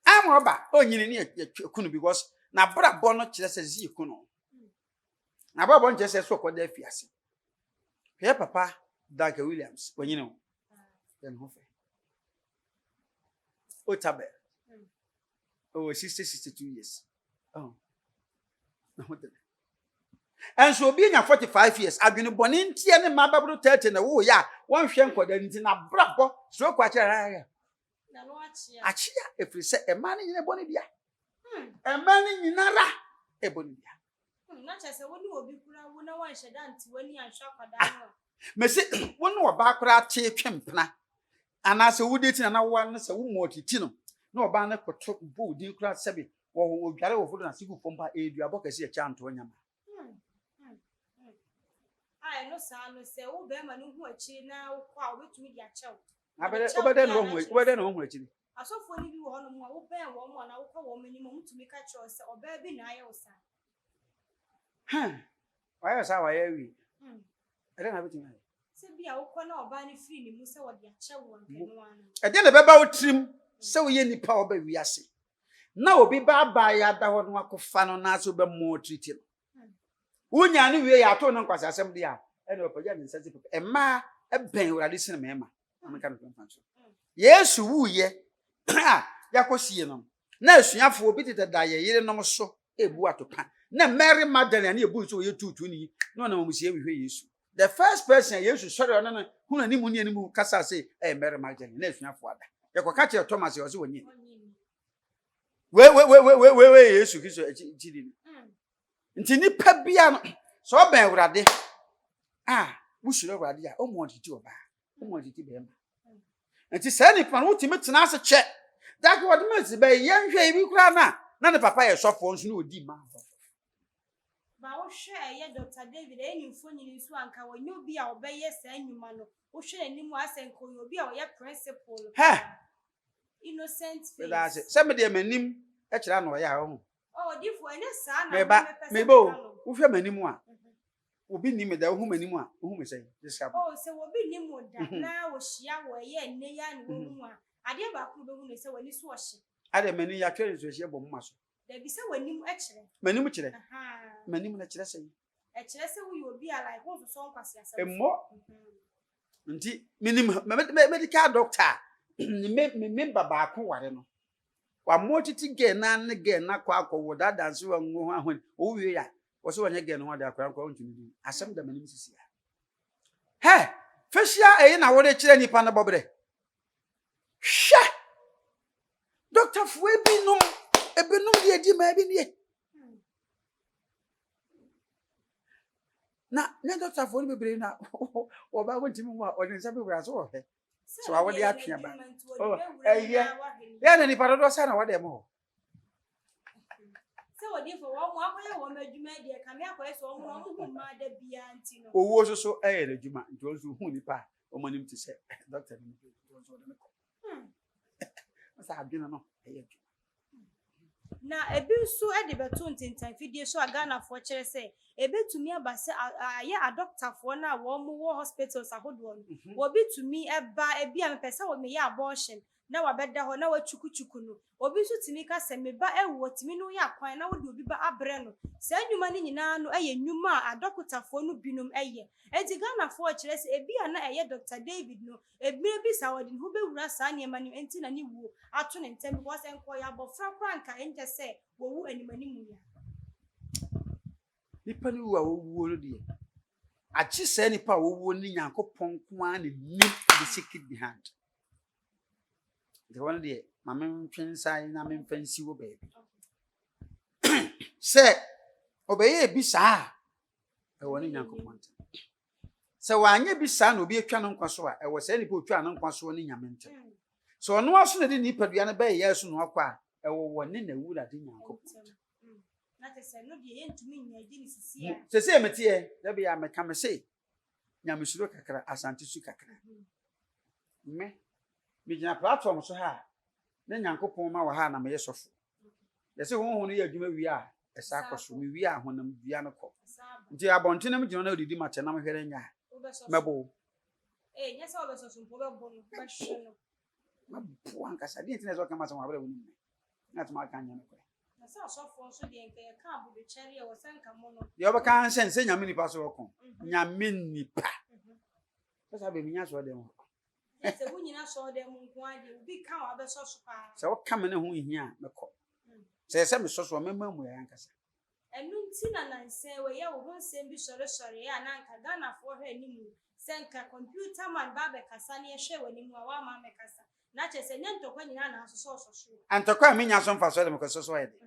amroba onyini ne ekunu because na brabo no kire se zi ekunu na brabo nche se so koda afiase hwe papa Dr. Williams wanyini ho den ho fe Otabe. Oh, 62 years. Oh. And so being a 45 years, I've been born in Tian and my Bible 30 and oh, yeah, one shank for the Ntina Bravo, so quite a Achia, if we say a man in a bonibia. A man in Nara, a bonibia. Not as a woman will be put out when I want to dance when you are shocked. Messi, one more background tea champna. And as a wood it and I want a woman tino. No banner for truck boo, dear class seven, or gather over and see who from by aid your book as a chant to a yam. I know, son, say, oh, them and who are chill now, quite with me, your child. I better know which. I saw for you on one bear one, I will call woman to make a choice or baby Nile, son. Huh? Why is how I hear you? I don't have it. Say, be our corner or bunny free, Musa, what your child one. I didn't about trim, so ye any power by we are see. Now be bad by that one walk of fun on us over more treated. When you anyway, I told them because assembly are and open sensitive. A ma a pen will listen to me. I'm a kind of function. Yes, who ye? Yakosianum. No, she have forbidden that ye no so a boato pan. No, Mary Magdalene, you boots or you 220. No, we see we use. The first person you should sorry on who any money anymore, Cassa say, a Mary Magdalene, no, you have water. You can catch your Thomas, you also win. Where is you? Ntini pabiano so ben wurade we should already almost do ba almost do be nti say ni pan wutimi tena ase che that what means be yen hwe bi kura na ne papa ye sofo nso na odi ma ba wo hwe ye Dr. David eni mfoni nso anka wanyo bi a obeye sa anwuma no wo hwe anim asenko yo bi a ye principal innocent face that's it say me de manim e kira na o ya ho oh different anya sa na mebo wo hwe manim a obi ni me da wo manim a wo me say this happen oh say obi ni mo da na wo hia wo ye nne ya ne wo mu a ade ba ku be hu ne say wani so ohye ade mani ya twere so hye bom ma so da bi say wani mu e kire manim kire manim na kire say e kire say wo yo bi a like wo so nkwase asem emmo nti minim medical doctor me member ba ko ware no wa motiti gen na kwa akwo da dance wa ngo ahon o wie ya wo so wanya gen no da akwa nkwa ntumi asem da manim sisi ya he feshia e na wo de kire nipa na bobre hwe doctor fue binum ebinum de di ma bi nie na doctor fue bebre na wo ba wo ntimi wa o de nsa bebre aso wo he so I would atwe ba oh ya na nipa do sa na wo de mo se wo di fo wo mo akoye wo madwuma de ka me akoye so wo mo ma da bia anti no owo so e ye adwuma nti o so hu nipa o manim ti se doctor ni o so de me ko sa adwuma no e ye adwuma na ebi so e de beto ntintan fidie so agana fo kire se ebetumi abase aye a doctor fo na wo mo wo hospitals ahodo no wo bitumi eba ebi a mepese wo me ye abortion na wabeda ho na wachukuchuku no obi so timi ka se me ba ewo timi no ya kwan na wo de obi ba abre no sa nwuma ni nyina no eye nwuma a doctor fo no binom eye enti gana fo kire se ebi a na eye Dr. David no ebi sa wodi hu be wura sa ne ma ni enti na ni wo ato ne ntem because enko ya bofra kranka enje se wo wu animani mu ya nipa ni wo wo no de achi se nipa wo wo ni Yankopon kwa ne ni the secret behind the one day mama twensa na me fancy wo baby say obeye bi sa e woni Yankopon se wanye bi sa na obi atwa no nkwaso a e wo se nipa otwa no nkwaso ni nyamente so ono aso na di nipa dua na be yesu no akwa e wo woni na wura di Yankopon na te se no de yentumi nya di ni sisi ya se se metie da be ya meka me se nyamesuro kakra asante su kakra me gina platform so ha na Yankopon ma wa ha na me yesofo Yes, who ya adwuma wi a esa akɔso me wi a honam bia no kɔ. Nti abɔntenam gyina na odidi ma kyena hwere nya. Mebo. Nyɛ sɛ ɔbɛsɔ so mpo bɛbɔ no bɛhwe no. Mabu ankasa Didnt na ɛsɛ ɔka ma sɛ wabere wo nim. Na tuma aka nya no kɔ. Na sɛ ɔsɔfo nso deɛ nka yɛ ka abudu kyɛre a wɔsɛ nka mo no. Deɛ ɔbɛka nhyɛ nsɛ nyame nipa so wɔkɔ. Nyame nipa. Sɛ be minya so dem. Sɛ wo nyina so dem nko ade obi ka wa bɛsɔ so pa. Sɛ wɔka me ne ho hia mekɔ. Sɛ me soso mema mu ya ankasa. Ɛnu nti na nansen we yɛ wo ho nsɛm bi sɔre ya na nka Ghana fo hwɛ animu. Sɛ nka computer man ba bɛ kasa ne hwɛ w'animu a wa ma me kasa. Na kyɛ sɛ nyɛ ntɔkwa nyina na asosɔ so. Antɔkwa me nya so mfa so dem kɔso so yɛ de.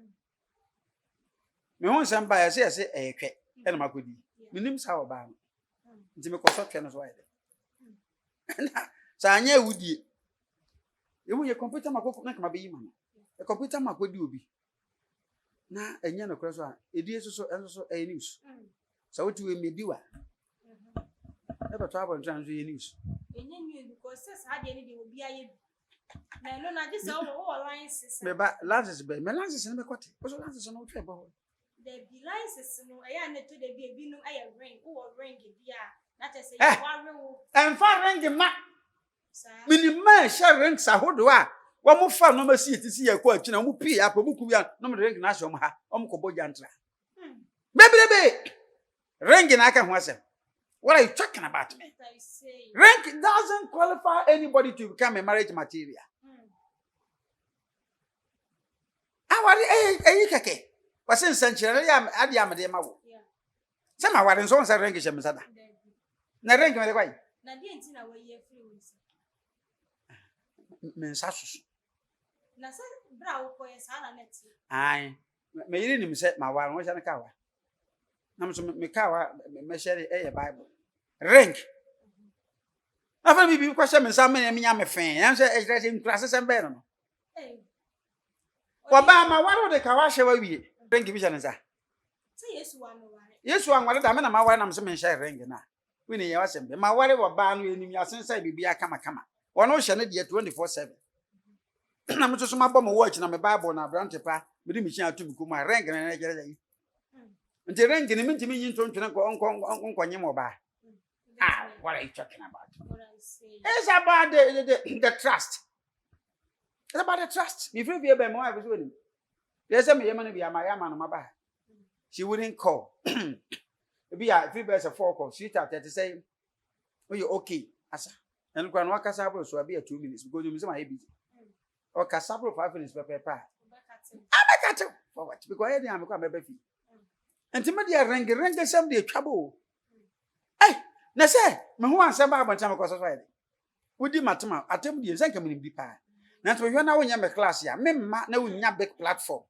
Me ho nsɛm ba yɛ sɛ ɛyɛhwɛ ɛna makodi. Menim sa wo ba no. Nti me kɔso twɛ no so yɛ de. Na sa anya ewudie. Emu ye computer makoko na kama be yi ma no. E computer makodi obi. Na enya no kora so a edie so enso so e news. Sa wotu we mediwa. E beto abontra nso ye news. Enye news because sa de ne de obi aye. Na no na just wo alliances. Me ba lances be me lances ne be kote. Wo lances no twa ba ho. The alliances no e ya na to de bi no aye ring. Wo ring bi a na te say you ware wo. Emfa ring ma. Minima sha ring sa hodo a wo mo fa no ma si etisi ya ko atwina mo pii apa mo kuwi a no mo ring na hye ha o mo kobo jantra. Bebelebe ring na aka ho asem. What are you talking about me? Ring doesn't qualify anybody to become a marriage material. Awari keke. Wasen sanchire ya ade amade ma wo. Se ma wari nso nsa ring hye msada. Na ring me de kwai. Na Didnt na we ye free wins. Mensa susu. Na se bra wo koye sa na net. Ai. Me yiri nim se ma wari wo hye na ka wa. Na mso me ka wa me share Bible. Ring. Afa bibi kwa hye mensa me nya me fen. Yan se ejira se nkura se be no. Wa ba ma wari wo de ka wa hye wa wie. Ring bi hye nsa. Se Yesu wa no wari. Yesu anwale da me na ma wari na mso me share ring na. Wini ye wasem be ma wari wo ba no enim yasensa bibi aka kama. Wono hye ne de 24/7. Na mso so ma bɔ mo watch na me Bible na brante pa me di mi hia atum ku ma ring na gere yi. Nti ring ni mi ntimi yin tontwene ko onkonye mo ba. What are you talking about? It's about the trust. It's about the trust. Me free be mo I be so ni. They say me yema no be ama no maba. She wouldn't call. Be a free be a 4 call. She tell to say, "Oh, you okay?" Asa. And kwa no akasa bro so be a 2 minutes because you say my busy. O kasa bro 5 minutes pepe. Abakate. For what? Because I am kwa bebe fi. Enti me dey ring sem dey twabo. Eh, na say me ho ansem ba abonta me koso so yede. Wodi matema atem dey nsan kam nim di pa. Na to hwe na wonya me class ya, me mma na wonya big platform.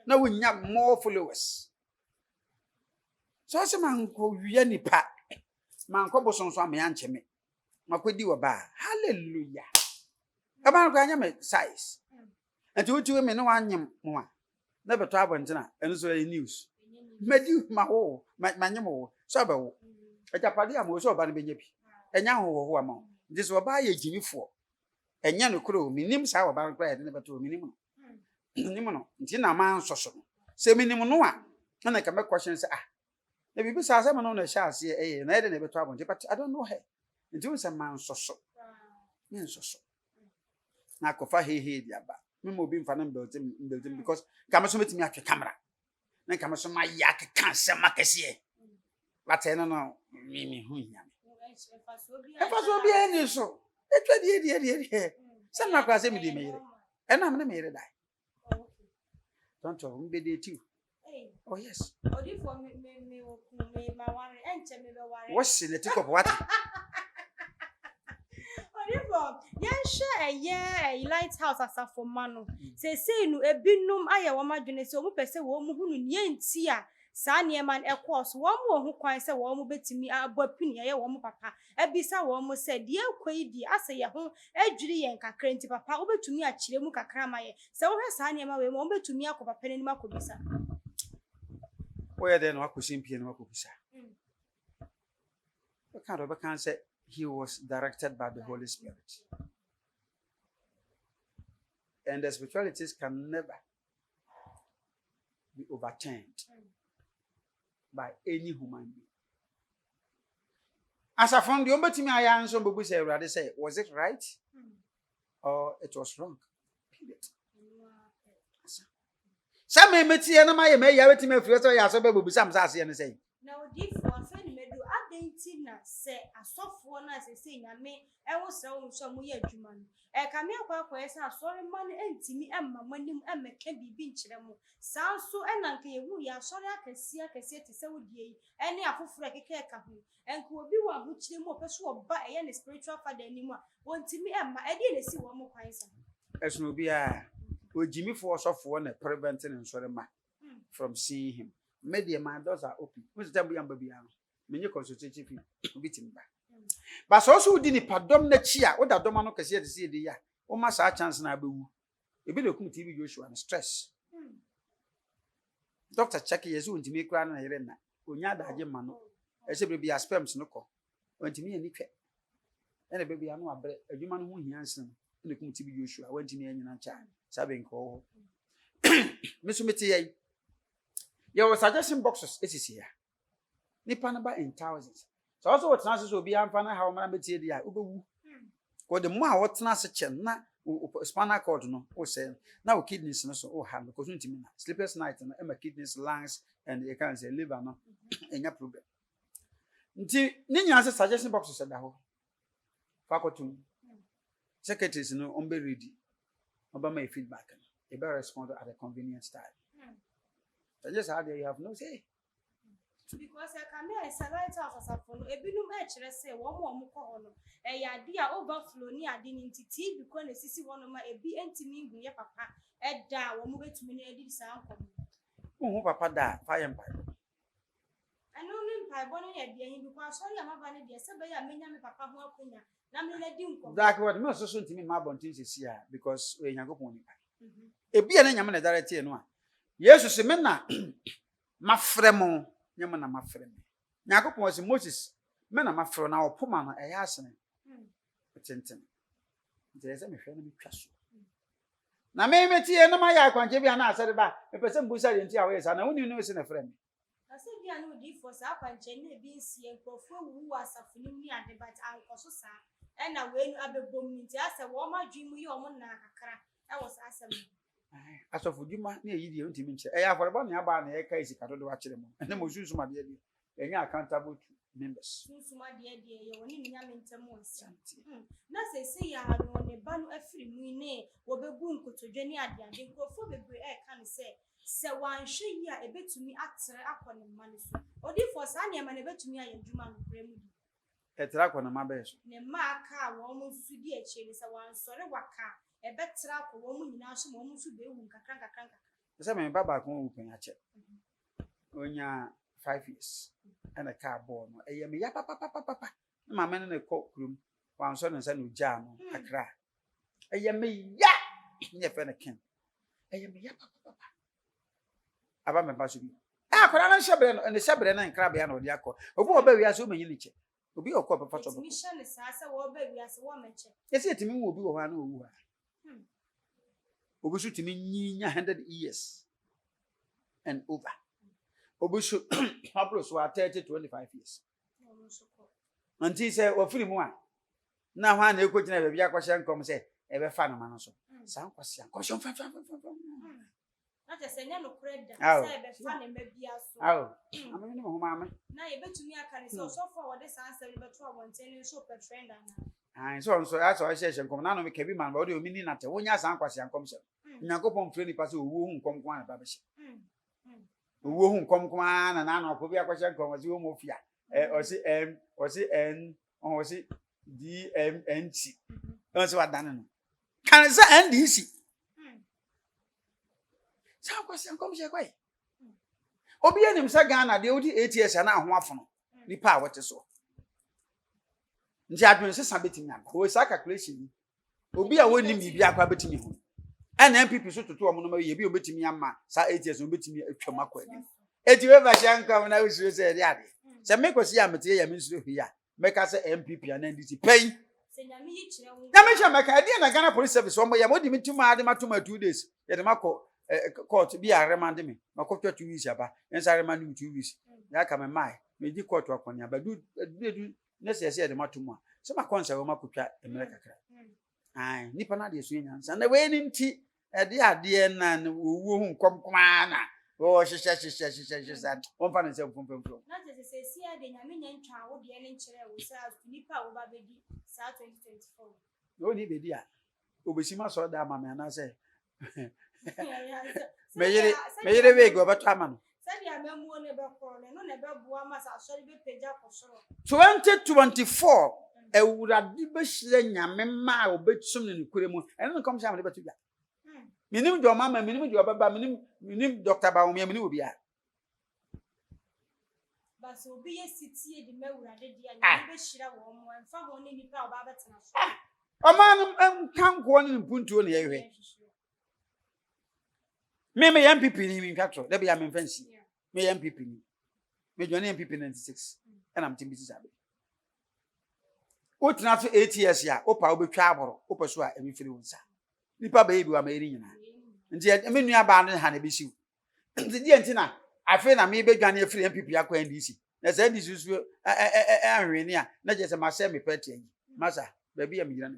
Na wonya more followers. So se man ko wiye nipa. Man ko boson so am ya nche me. Makodi wo ba. Hallelujah. Aba ko anya me size. Enti wotu me no wanyem mo a. Na beto abontina eno so news. Medi ma ho manyem wo. So ba wo. Ejapade am wo so ba no benya bi. Enya ho ama. Ndi so ba ye jimifo. Enya no kro minim sa wo ba kra de beto minim no. Minim no. Nti na man soso no. Se minim no a na ka me question say na bibi sa asem no na hya ase na yede na beto abonte but I don't know her. Nti wo say man soso. Men soso. Na kofa he dia ba. Me mo bi mfa na building because kama so metimi atwe camera. Na kama so ma ya ka asem akese. But no me hu nya. Efa so bi eni so. Etwa die. Say na kwa say me di me yire. E na me yire dai. Don't you be dey too. Oh yes. Odi for me ma ware enche me be ware. What's in the tick of what? Odi for yan share a lighthouse asafo ma no. Say no ebinum aye wo madwene se wo pese wo mu hunu nie nti a saa ne man ekos wo mu ho kwan se wo mu betimi abapini ye wo mu papa ebisa wo mu se de akwai di ase ye ho adwiri yen kakra nti papa wo betumi a kire mu kakra ma ye se wo hwe saa ne ma we mo betumi akopapa ne ma kobisa. Where then wakusimpie na wakubisa. We can say he was directed by the Holy Spirit. And the spiritualities can never be overturned by any human being. As I found the Ombetimi Ayanso Bubu say, rather say, was it right? Or it was wrong? Period. Some may meet you and may have it me first or Yasoba Bubu Sam Sassy and say. Now, deep for a friend, may do Adentina say a soft one as a saying, I may, I was so some year Juman. A cameo quackers are sorry money and Timmy and my money and can be binch them. Sounds so and uncle, we are sorry I can see to say with ye, any apple for a care company, and could be one which they more persuade by any spiritual father anymore. One Timmy and my idea see one more kind. As no be a with Jimmy Force of one preventing and sorry from seeing him. Media my doors are open. Which time we am baby? Many consultative beat him back. But also didn't pardon the chia, what that domino can see to see the year. Almost our chance na boo. A bit of TV Joshua and stress. Doctor Chucky is soon to make crown and Irena. Unyada Jimano. I said, baby, a sperms no call. Went to me and Nick. And a baby, I know a human who he answered in the TV Joshua went to me and child. Sabin call. Miss Mitty, your suggestion boxes is here. Nipanaba in thousands. So also what chances will be unfunny how many material ubu. Or the more what chances na spinal cord no or say now kidneys no so have because intimate sleepless night and Emma kidneys, lungs, and you can say liver no in your problem. Ninya suggestion boxes at the whole faculty secretaries no umbe ready. Obama feedback. You better respond at a convenient time. I just how you have no say. Because I come here, it's a light house as a phone. A bit of match, let's say, one more mukono. A idea overflow near Didnt because the sissy one of my BNT me, your papa, at da, one move to me, did sound. Oh, papa, da, fire empire. I know him by bonnet at the end because sorry, I'm a vanity, somebody I mean, papa, who are punya. That's what most soon to me, my bontis is here because when you go on. A be an yaman directly, no. Yes, Semena, my fremo. Yamana my friend. Yakup was Moses. Men are my friend now, Pumana, a yasin. Attention. There's a friend of castle. Now, maybe and my icon, Jimmy and I said about a person who said in 2 hours, and I only know it's in a friend. I said, you know, difference up and Jenny being seen for who was a film at the bat uncle, and I went up a boom into us a warmer dream, you are crack. I was asking. As of Juma near you to mention, I have about your barn, a case, I don't watch them, and then was use my dear, and you are accountable to members. My dear, you're only young in Tamus. Now say, I had on a ban of free mine, or the boom to Jenny Adian, and go for the air can say, so one share a bit to me at upon the money. Or if for Sunny, I'm a bit to me, I am Juman Grammy. A track on my best. Nema car, almost to the chase, a one sorry what car. A better woman in our woman should be canka. The same Baba won't open a check. When you're 5 years and a car born, a yammy papa. My man in a courtroom, one son and son with jam, a cry. A yammy ya, never can. A yammy papa. About my basu. Ah, but I'm shabby and the shabby and crabbian or the accord. Or what baby has so many niche. Will be a copper for some mission is as a war baby as a woman. Yes, it to me will be one who are. Obusu to me 100 years and over. Obusu Pablos were 30 to 25 years. Until he said, well, free more. Now, one you could never be a question come say, ever fan of Manaso. Some question. Not as a no credit. Oh, funny, maybe so. Oh, I mean, Mamma. Now you bet to me, I can so far this answer, but 1 tell you so per friend. And so that's why I say, come on, we can be man, what do you mean at when your son question comes up? Nakopon friendly person who won't come one, Babish. Who won't come one, and I know could be a question come as you move here. Or see M, or see N, or see DMNT. That's what done. Can I say NDC? Some question comes your way. Obian himself Ghana, the OD 8 years and now one from the power to so. Nti say sabeti nyam o sa calculation obi a woni mi bia kwa betimi ho and MPP so toto omo no ma ye bi obetimi ama sa 8 years obetimi atwam akwani eti we ba shanka na we sure say ade se me ko si amete ya me sure hia meka say MPP and NDC pay se nyame yi kire wo nyame sha meka ade na Ghana Police Service omo ya modi mituma ade matuma 2 days ye de mako court bi a remand me makotwa 2 weeks aba ensa remand me 2 weeks ya ka me mai me di court akoni aba du na se de matomu a se makonsa wo makotwa emre kakra ai nipa na de so nyansa na we ni nti de ade na wo hu nkomkoma na o hye won fa na se fomfom na se si ade nyame nyantwa wo de ne nkire wo sa nipa wo ba bedi sa 2024 no ni bedi a obesima so da ama me na se me yere we go beto ama no said ya memu ne be ko ne no ne be bua ma sa so be peja ko soro 2024 ewurade be hire nyame ma obetsum ne kure mu ene no kom sha me beto bia minim jo mama minim jo baba minim Dr. Baumia minim obi a ba so obi ye sitie de mawurade dia nyame be hire wo mo emfa ho ne nipa oba betena so omanum kanko ne mpuntuo ne yehwe me MPP ni mi twatro da bia me fancy me MPP ni me join MPP 96 and am timbi sabe o tina so 8 years ya o pa obetwa aboro o paso a emi firi wonsa nipa ba yebi wa ma eri nyina nti me nua ba no ha na be siw nti die nti na afi na me be dwane afiri MPP akwa NDC na say NDC so anhwene a na je se ma se me party yi masa ba bia me gina na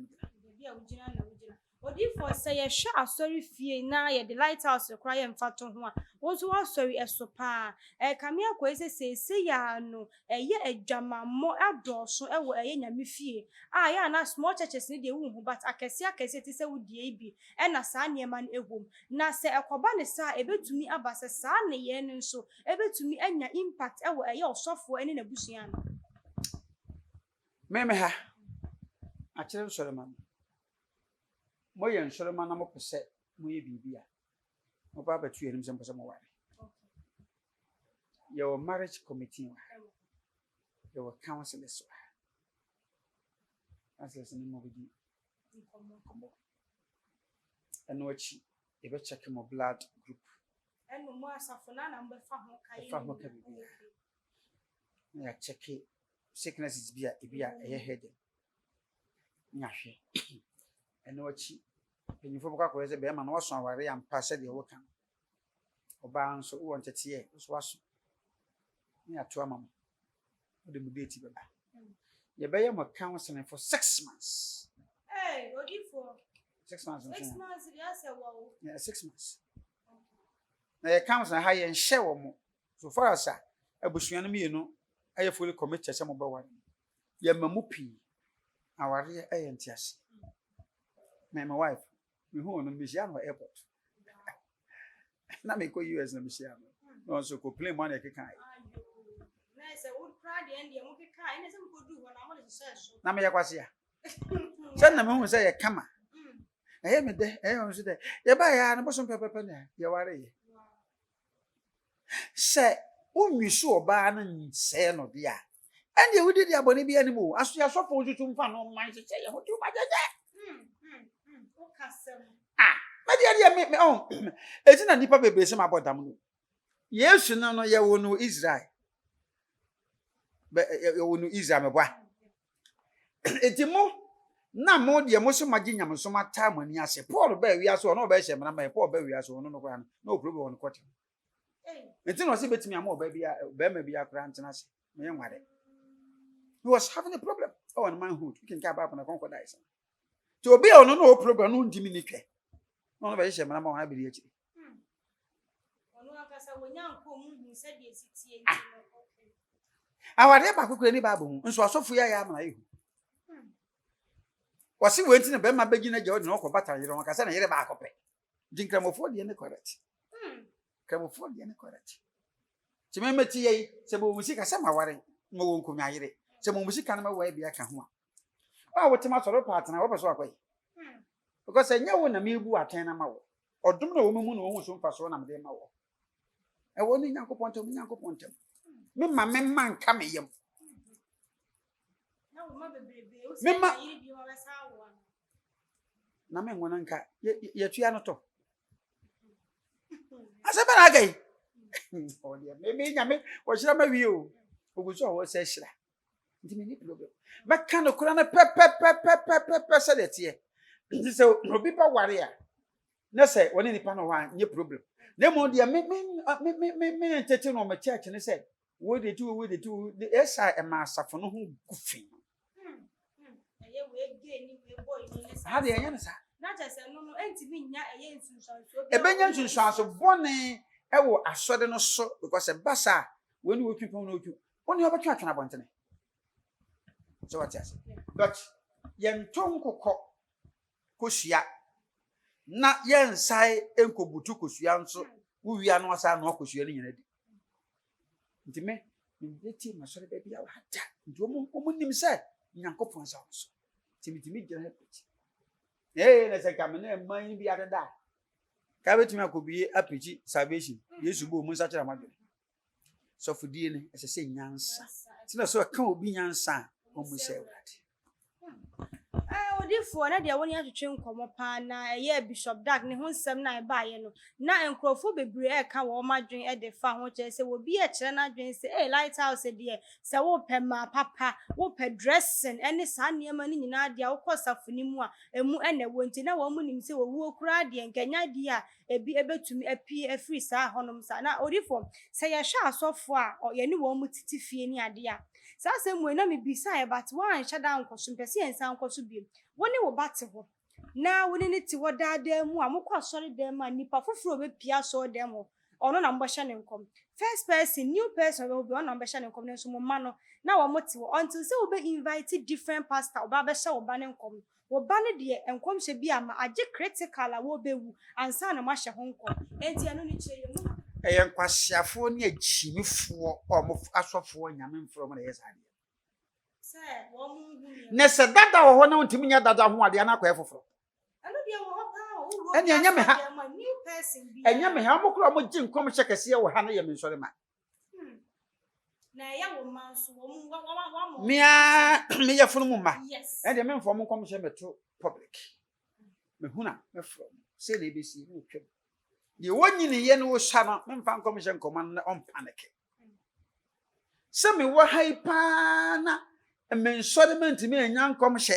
bia wo gina na odi for say ye hwa asori fie na ye the lighthouse kra ye mfato ho a wo so asori esopa kame akwa se ya no ye adwamammo adoso wo ye nyame fie ya na small churches ni de wu hu but akese ti se wo die bi na saa niema na ehom na se ekoba ne sa ebetumi abase saa ne ye ne nso ebetumi anya impact wo ye osofo ene na busua no meme ha a kire Solomon moye nsoroma na mo pese moye bibia mo ba batu enim se mpese mo ware your marriage committee your counselors counselors ni mo bidi eno achi e be check mo blood group eno mo asafo na mbe fa ho kai na ya check sicknesses bia e bia e head nya hwe eno achi penyifo bokwa ko ze be ma na waso aware ya mpa se de wo kan oba nso wo ntete ye so waso ni ato amam o de mu date beba ye be ye mo counseling for 6 months odi for 6 months 6 months ya se wo yeah 6 months na ye counseling ha ye nhye wo mo so far as abusuan mi enu aye fully committed se mo ba ware ye mamu pi aware aye ntiase my wife me who no me share no airport na me ko US na me share no so ko plane money ke kan na se would proud the end mo ke kan ina se mo ko du ho na mo le share so na me yakwase ya se na me hu se ye kama me de on so de ye ba ya na boso pepepe na ye ware ye se unwisu oba na nse no dia ende we di abone bia ni mo aso ya sofo otutu mfa no man se ye ho tu ba jeje me oh etina nipa bebre se mabodam no Yesu no ye wo no Israel ye wo no Israel meboa etimo na mo de mo so magi nyam so mata mani ase Paul ba wi aso no ba hye mena ma Paul ba wi aso no kwa no problem won kote etino se betimi am oba bia ba ma bia kra ntena ase me nware he was having a problem on manhood we can get back na konko dai to obi ono no problem no ndimi ni twe no ba hye mena ma ha biri akiri ono akasa wonyanko mu se de sitie ntino okay awade ba kokore ni babo hu nso asofo ya ya na yehu wasi wenti ne be ma begina je odi no ko bata yire no kasa na yire ba akope dinkramofo de ne correct kramofo de ne correct timemeti yi se bo musi kasa ma ware mo won ko nyayire se mo musi kan ma wa bia ka ho a wotima soro partner wo beso akwai because enya wo na mebu aten na ma wo odum na wo mu na wo so mfa so na me de ma wo e wo ni nyankopon tem me ma nka me yam na wo ma bebrebe o me ma yiri bi wo be sa wo na me ngona nka ye tua no to asaba na gai o dia me nyame wo hira ma wi o oguso wo se hira nti me ni problem ba kan no kura na pe se de tie nti se obi pa ware a na say woni nipa no wa nye problem na mo dia me entete no me church ne say we dey do the esa e ma asafo no ho gufi eye we gay ni we boy ni ne ha de enya ne sa na chese no entimi nya eye nsunsanso e benya nsunsanso bone e wo asode no so because e basa when we keep on no keep oni obetwa atwana bontene so what yes but yen tonkoko kosia na yen sai enkobutu kosia nso wo wia no asa no kosia ni nyina di ntime ndeti masore ba bia hata nti omo nim se nyankopon sa so timitimi gina peti na se kamene man bi adada ka betumi akobiye apiji salvation yesu bo mu nsa kira madwe so fudie ne ese nyansa tina so ka obi nyansa omu se wade odifo na de woni atwetwe nkomo pa na eye bishop dag ne ho nsem na e baaye no na enkrofo bebre e ka wo madwen e de fa ho kire se wo bi e kire na dwen se lighthouse de se wo pema papa wo pe dressing ene sa niema ni nyina de wo kosafoni mu a emu ene wo nti na wo mu nim se wo wo kura de nkanya di a ebi ebetumi apie afri sa honom sa na odifo se ye hwa asofo a ye ni wo mu titifie ni ade a sa se mu na me bisa e but wan hyada nkoso mpese ensa nkoso bi woni wo bate ho na woni ne ti wo daada mu a mokọ asori dem ma nipa foforo be pia so dem ho ono na mbọhye ne nkom first person new person we be ono mbọhye ne nkom ne so mo ma no na wo moti wo until say wo be invite different pastor oba be hye wo ba ne nkom wo ba ne de enkom hye bi ama age critical a wo be wu ansa na ma hye ho nkom enti eno ni kire mu eyen kwasiafo ne agimifo omo asofo nyame mfro mo na yesade say wo mu hu ne se dada wo ho na ntimi nya dada ho ade na kwa efoforo eno de wo ho pa wo eni enya me ha new person bi enya me ha mo kro mo gi nkom hye kese wo ha na ye me nsore ma na ya wo manso wo mu wa me ya funu mu ma yes e de me mfo mo nkom hye meto public me huna me fro se na ebesi ni twem de wonyini ye no wo hya no me mfa nkom hye nkom na on panic se me wo hypa na me nsore ma ntimi enya nkom hye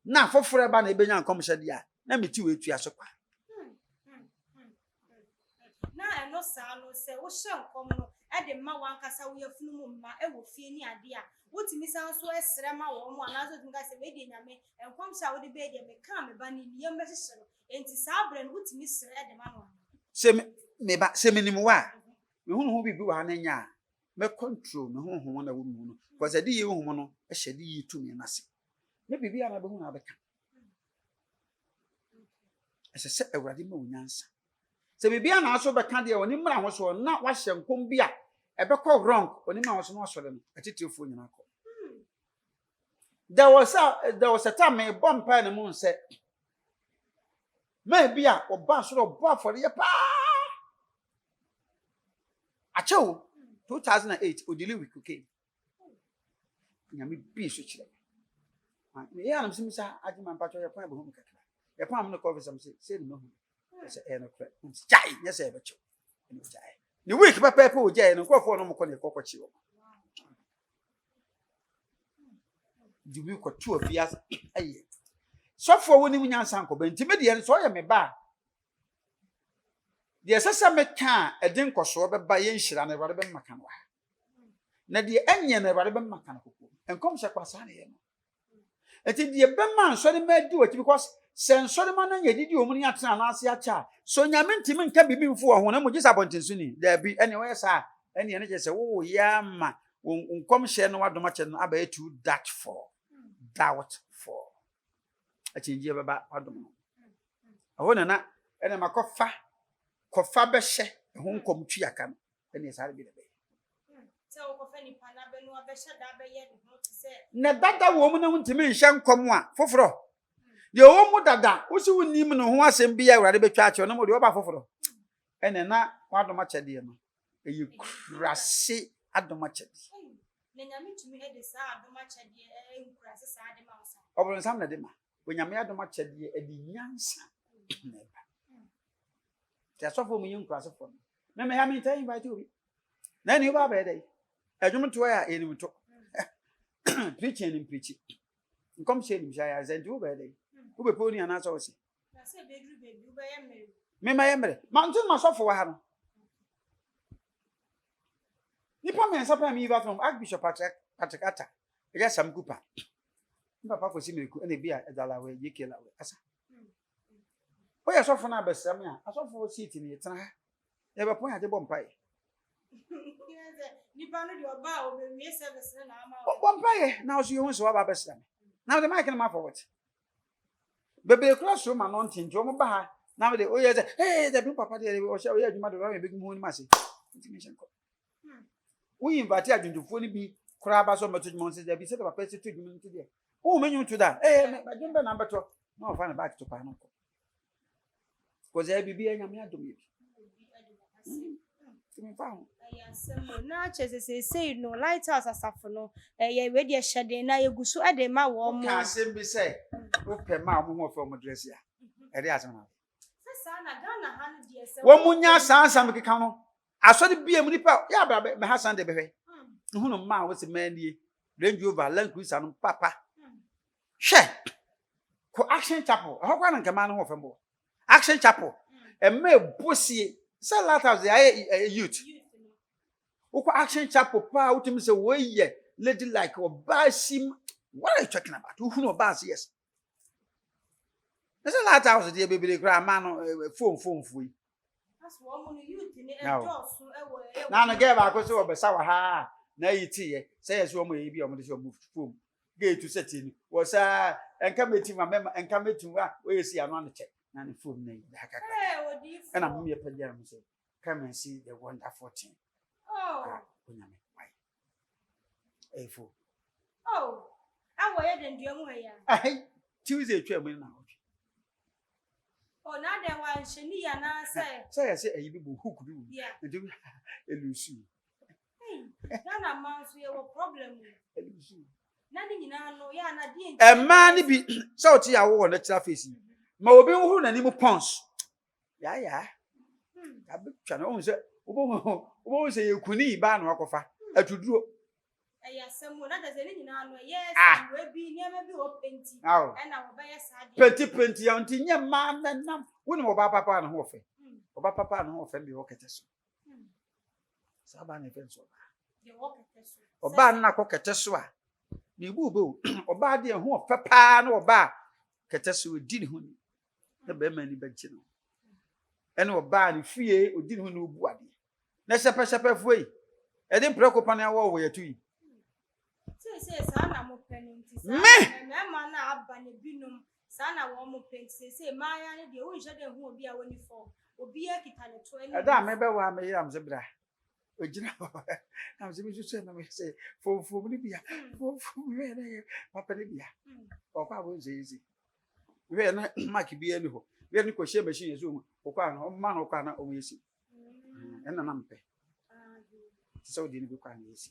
na foforo ba na ebenya nkom hye dia na meti we tu aso kwa na eno sa no se wo hye nkom no e de ma wan kasa wo yafunu mu ma e wo fie ni ade a wotimi san so esre ma wo mu anazo tinga se we de nyame enkom hye wo de be de me ka me ba ni niam be hye no enti sa bre no wotimi sre e de ma no se me ba se minim wa me hunu ho bibi wa na nya me control me ho na wo mu no because ade ye ho no e hye de yi tu me na se me bibi ana be hu na be ka ese se awurade ma onyansa se bibi ana aso be ka de oni mra ho so na wa hye nkom bi a e be ko wrong oni ma ho so no so de no atitifo nyina ko there was a time me bomb pa na mu nse me bi a oba so obo afore ye pa achew 2008 odili with cocaine nyame bi so kire me ya nam simisa agima mpacho ye pa be hu kakra ye pa am no coffee sam say no hu say e no kra jai ye say be chew ni jai ni week papa o jai no kofo no mo ko ne kokochi wo dibi ko tu ofia aye sofo woni munyansa nko be ntime de so ye me ba de sesa me ka edin koso be ba ye nhira na bare be maka no na de enye na bare be maka no kokko enkom hye kwasa na ye no eti de be man so de ma di wati because sensori ma na nyedidi omu ni atena na ase acha so nyame ntimi nka bibi mfu wo ho na mo gisa bontinsu ni da bi ene wo yesa ene ene je se wo ya ma nkom hye no wadoma che no aba etu that for achinje baba wadom aho na ene makofa be hye ho nkom twi aka no ene sare bi da be se wo kofa ni pana be no be hye da be ye no se na dada wo mu na ntimi nhye nkom a foforo de o mu dada wo si wonim no ho asem bi ya awurade betwa ache no mo de oba foforo ene na wadoma che de no eyi kurase adoma che na nyame tumi he de sa adoma che de kurase sa de ma osa obro nsam na de ma onyame adoma che de edi nyansa na ba ti asofo mu yin kurase fo me ha me tan invite obi na ni oba be dey adwum to ya eni to preaching nkom she ni mja ya zendi oba dey ube poni ana so si na se bedru bebi ube ya mere Me ma yemre. Ma ntu ma sofo wa ha no. Nipa me nsa pa me yiva from Archbishop Patrick Ata. Eja Sam Kupa. Papa ko si meku ene bia edala we yekela we asa. Oya sofo na abesam ya. Asofo seat ni yetena ha. E be pon ya je bompai. Nipa no de oba o be wie service na ama. Bompai na so yehun so aba besam. Now the mic na forward. Bebe classroom ma non tinjo mo ba ha. Now the oya say hey the big papa dey o share oya adwuma do we big mu ni ma say. Intimation ko. We invite adwunjufo ni bi kura ba so meto dwuma say there be say the papa say to dwuma nti there. Oh menyu to that. Eh adwumba na beto. No find back to pa no ko. Cause e bibi anyame adom ye bi. Timi fa ho. Na chese say no lighthouse asafo no ye we de hyede na yegusu ade ma wo mo Ka asem bi say wo pe ma mo ho for mo dress ya. E dey asem na. Sasa na Ghana han de se Wo munya sansam keka no. Asode bia mu nipa ya bra me Hassan de behwe. Hu no ma wo se manie. Range Rover Land Cruiser no papa. Hwe. Ko Action Chapel. Ho kwa na nkema no ho fembo. Action Chapel. E me bosie. Say lighthouse dey youth. Uko Action Chapel pa utimi say we ye lady like obasim. What are you talking about? Who no bas yes. There's a lighthouse dey baby cry man phone fui. That's what mo youth ni e josu e Na no get back say obesa wa ha na yiti ye. Say yes wo mo ye bi o mo dey move phone. Gate to set in. Was enka meeting ma mema enka meeting wa we see ano no check. Na the phone na yi haka. And I'm here pagya me say come and see the wonderful thing. Oh. Onyame why? Efo. Oh. Awo ye den duamu ya. Ai Tuesday twam na. Oh na den wan sheni ya na say. Say ayi bi bu hook bi. Yeah. Nti elusu. Hey. Na man so ye wo problem. Elusu. Na ni nyina no ya na Didnt. E man bi say oti ya wo na tira face. Ma obi hu na ni mu pons. Ya. Abi twa na o say obo say ekuni ba na akofa atuduro. Eya semu na daze ni nyina no yes we bi niam bi o penti. E na wo ba ye sade. Penti ya nti nye ma nam. Wo ni oba papa na ho ofe. Oba papa na ho ofe bi wo kete so. Saba na efe so. Ye wo kete so. Oba na ko kete so a. Ni bu bo oba de ho ofe pa na oba kete so di ni ho ni. Na be ma ni bagye no. Ene oba ni fie odi ni ho na obu ade. Na sepe fuei. E dey preocupa na wo ye tui. Say sa na mo penalty sa. Me ma na aba ne binum sa na wo mo penalty say ma ya ne de wo je de hu obi a woni fo. Obi a kita ne to ani. Da me be wa me yam se bra. Ojina. Am se mi so na me say fo ni bia. Fo we na papa ni bia. O kwa wo ze ezi. We na mark bia ni ho. We ni ko share machine so o kwa no ma no kwa na o yesi. Ena na mpe. So di ni bi kwa na yesi.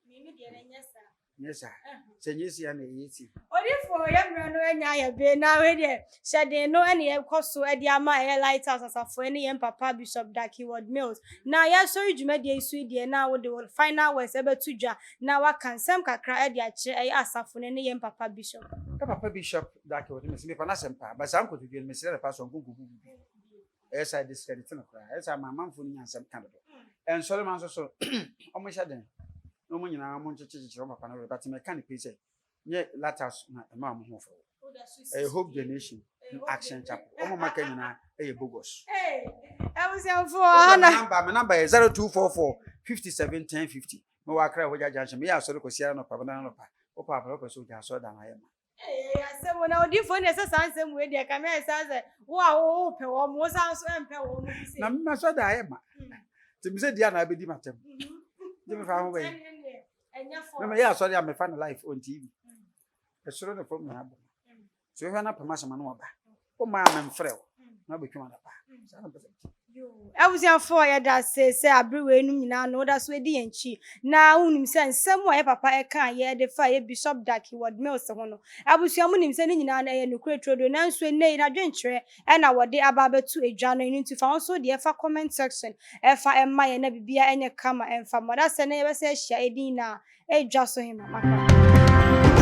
Me de na nyesa. Nyesa. Se nyesi ya na yesi. Odifo ya mra no anya ya be na we de shede no ene ye koso e de ama e lighthouse asafo ene ye papa Bishop Dakiword Mills na ya so dwuma de isu de na wo de final words e betudwa na wa kansem kakra e de a kire e asafo ene ye papa Bishop. Papa Bishop Dakiword me se me pa na sempa ba sam ko tudwe me se na pa so nkunku. Esa discredit na kra. Esa mamamfo ni ansem kan do. En Solomon so omo sha den. No mo nyina mo nchecheche o papa na but me kan pe say nye latas na ma mo ho fo. Hope the nation Action Chapel. Omo maka nyina e bogus. Eh, I was here for Hana. My number is 0244 57 1050. Me wa kra hoja junction. Me ya so ko sia no papa na no pa. O papa ko so ja so da na ye ma. Eh, asem na odifo na se sansem we de ka me say wo a wo pe wo mo sanso empe wo mo bi say. Na me so da ye ma. Ti me say dia na abedi matem. Di me fa ho be. Me ya so dia me fa na live on TV. E soro no from na abo. So you na pama sama no oba. O ma me mfrɛ wo. Na betwa na pa. Sa na pese. Yo, abusia for ya da say abriwe enu nyina no da so edi enchi. Na unim say nsem wo ye papa e kan ye de fa ye Bishop Dakiword Mills ho no. Abusia munim say ni nyina na ye nokure trodo na nso nei na dwenkyerɛ e na wode aba betu edwa no enu nti fa nso de e fa comment section e fa e ma ye na bibia enye kama e fa moda se na ye be se ahia edin na edwa so hima maka.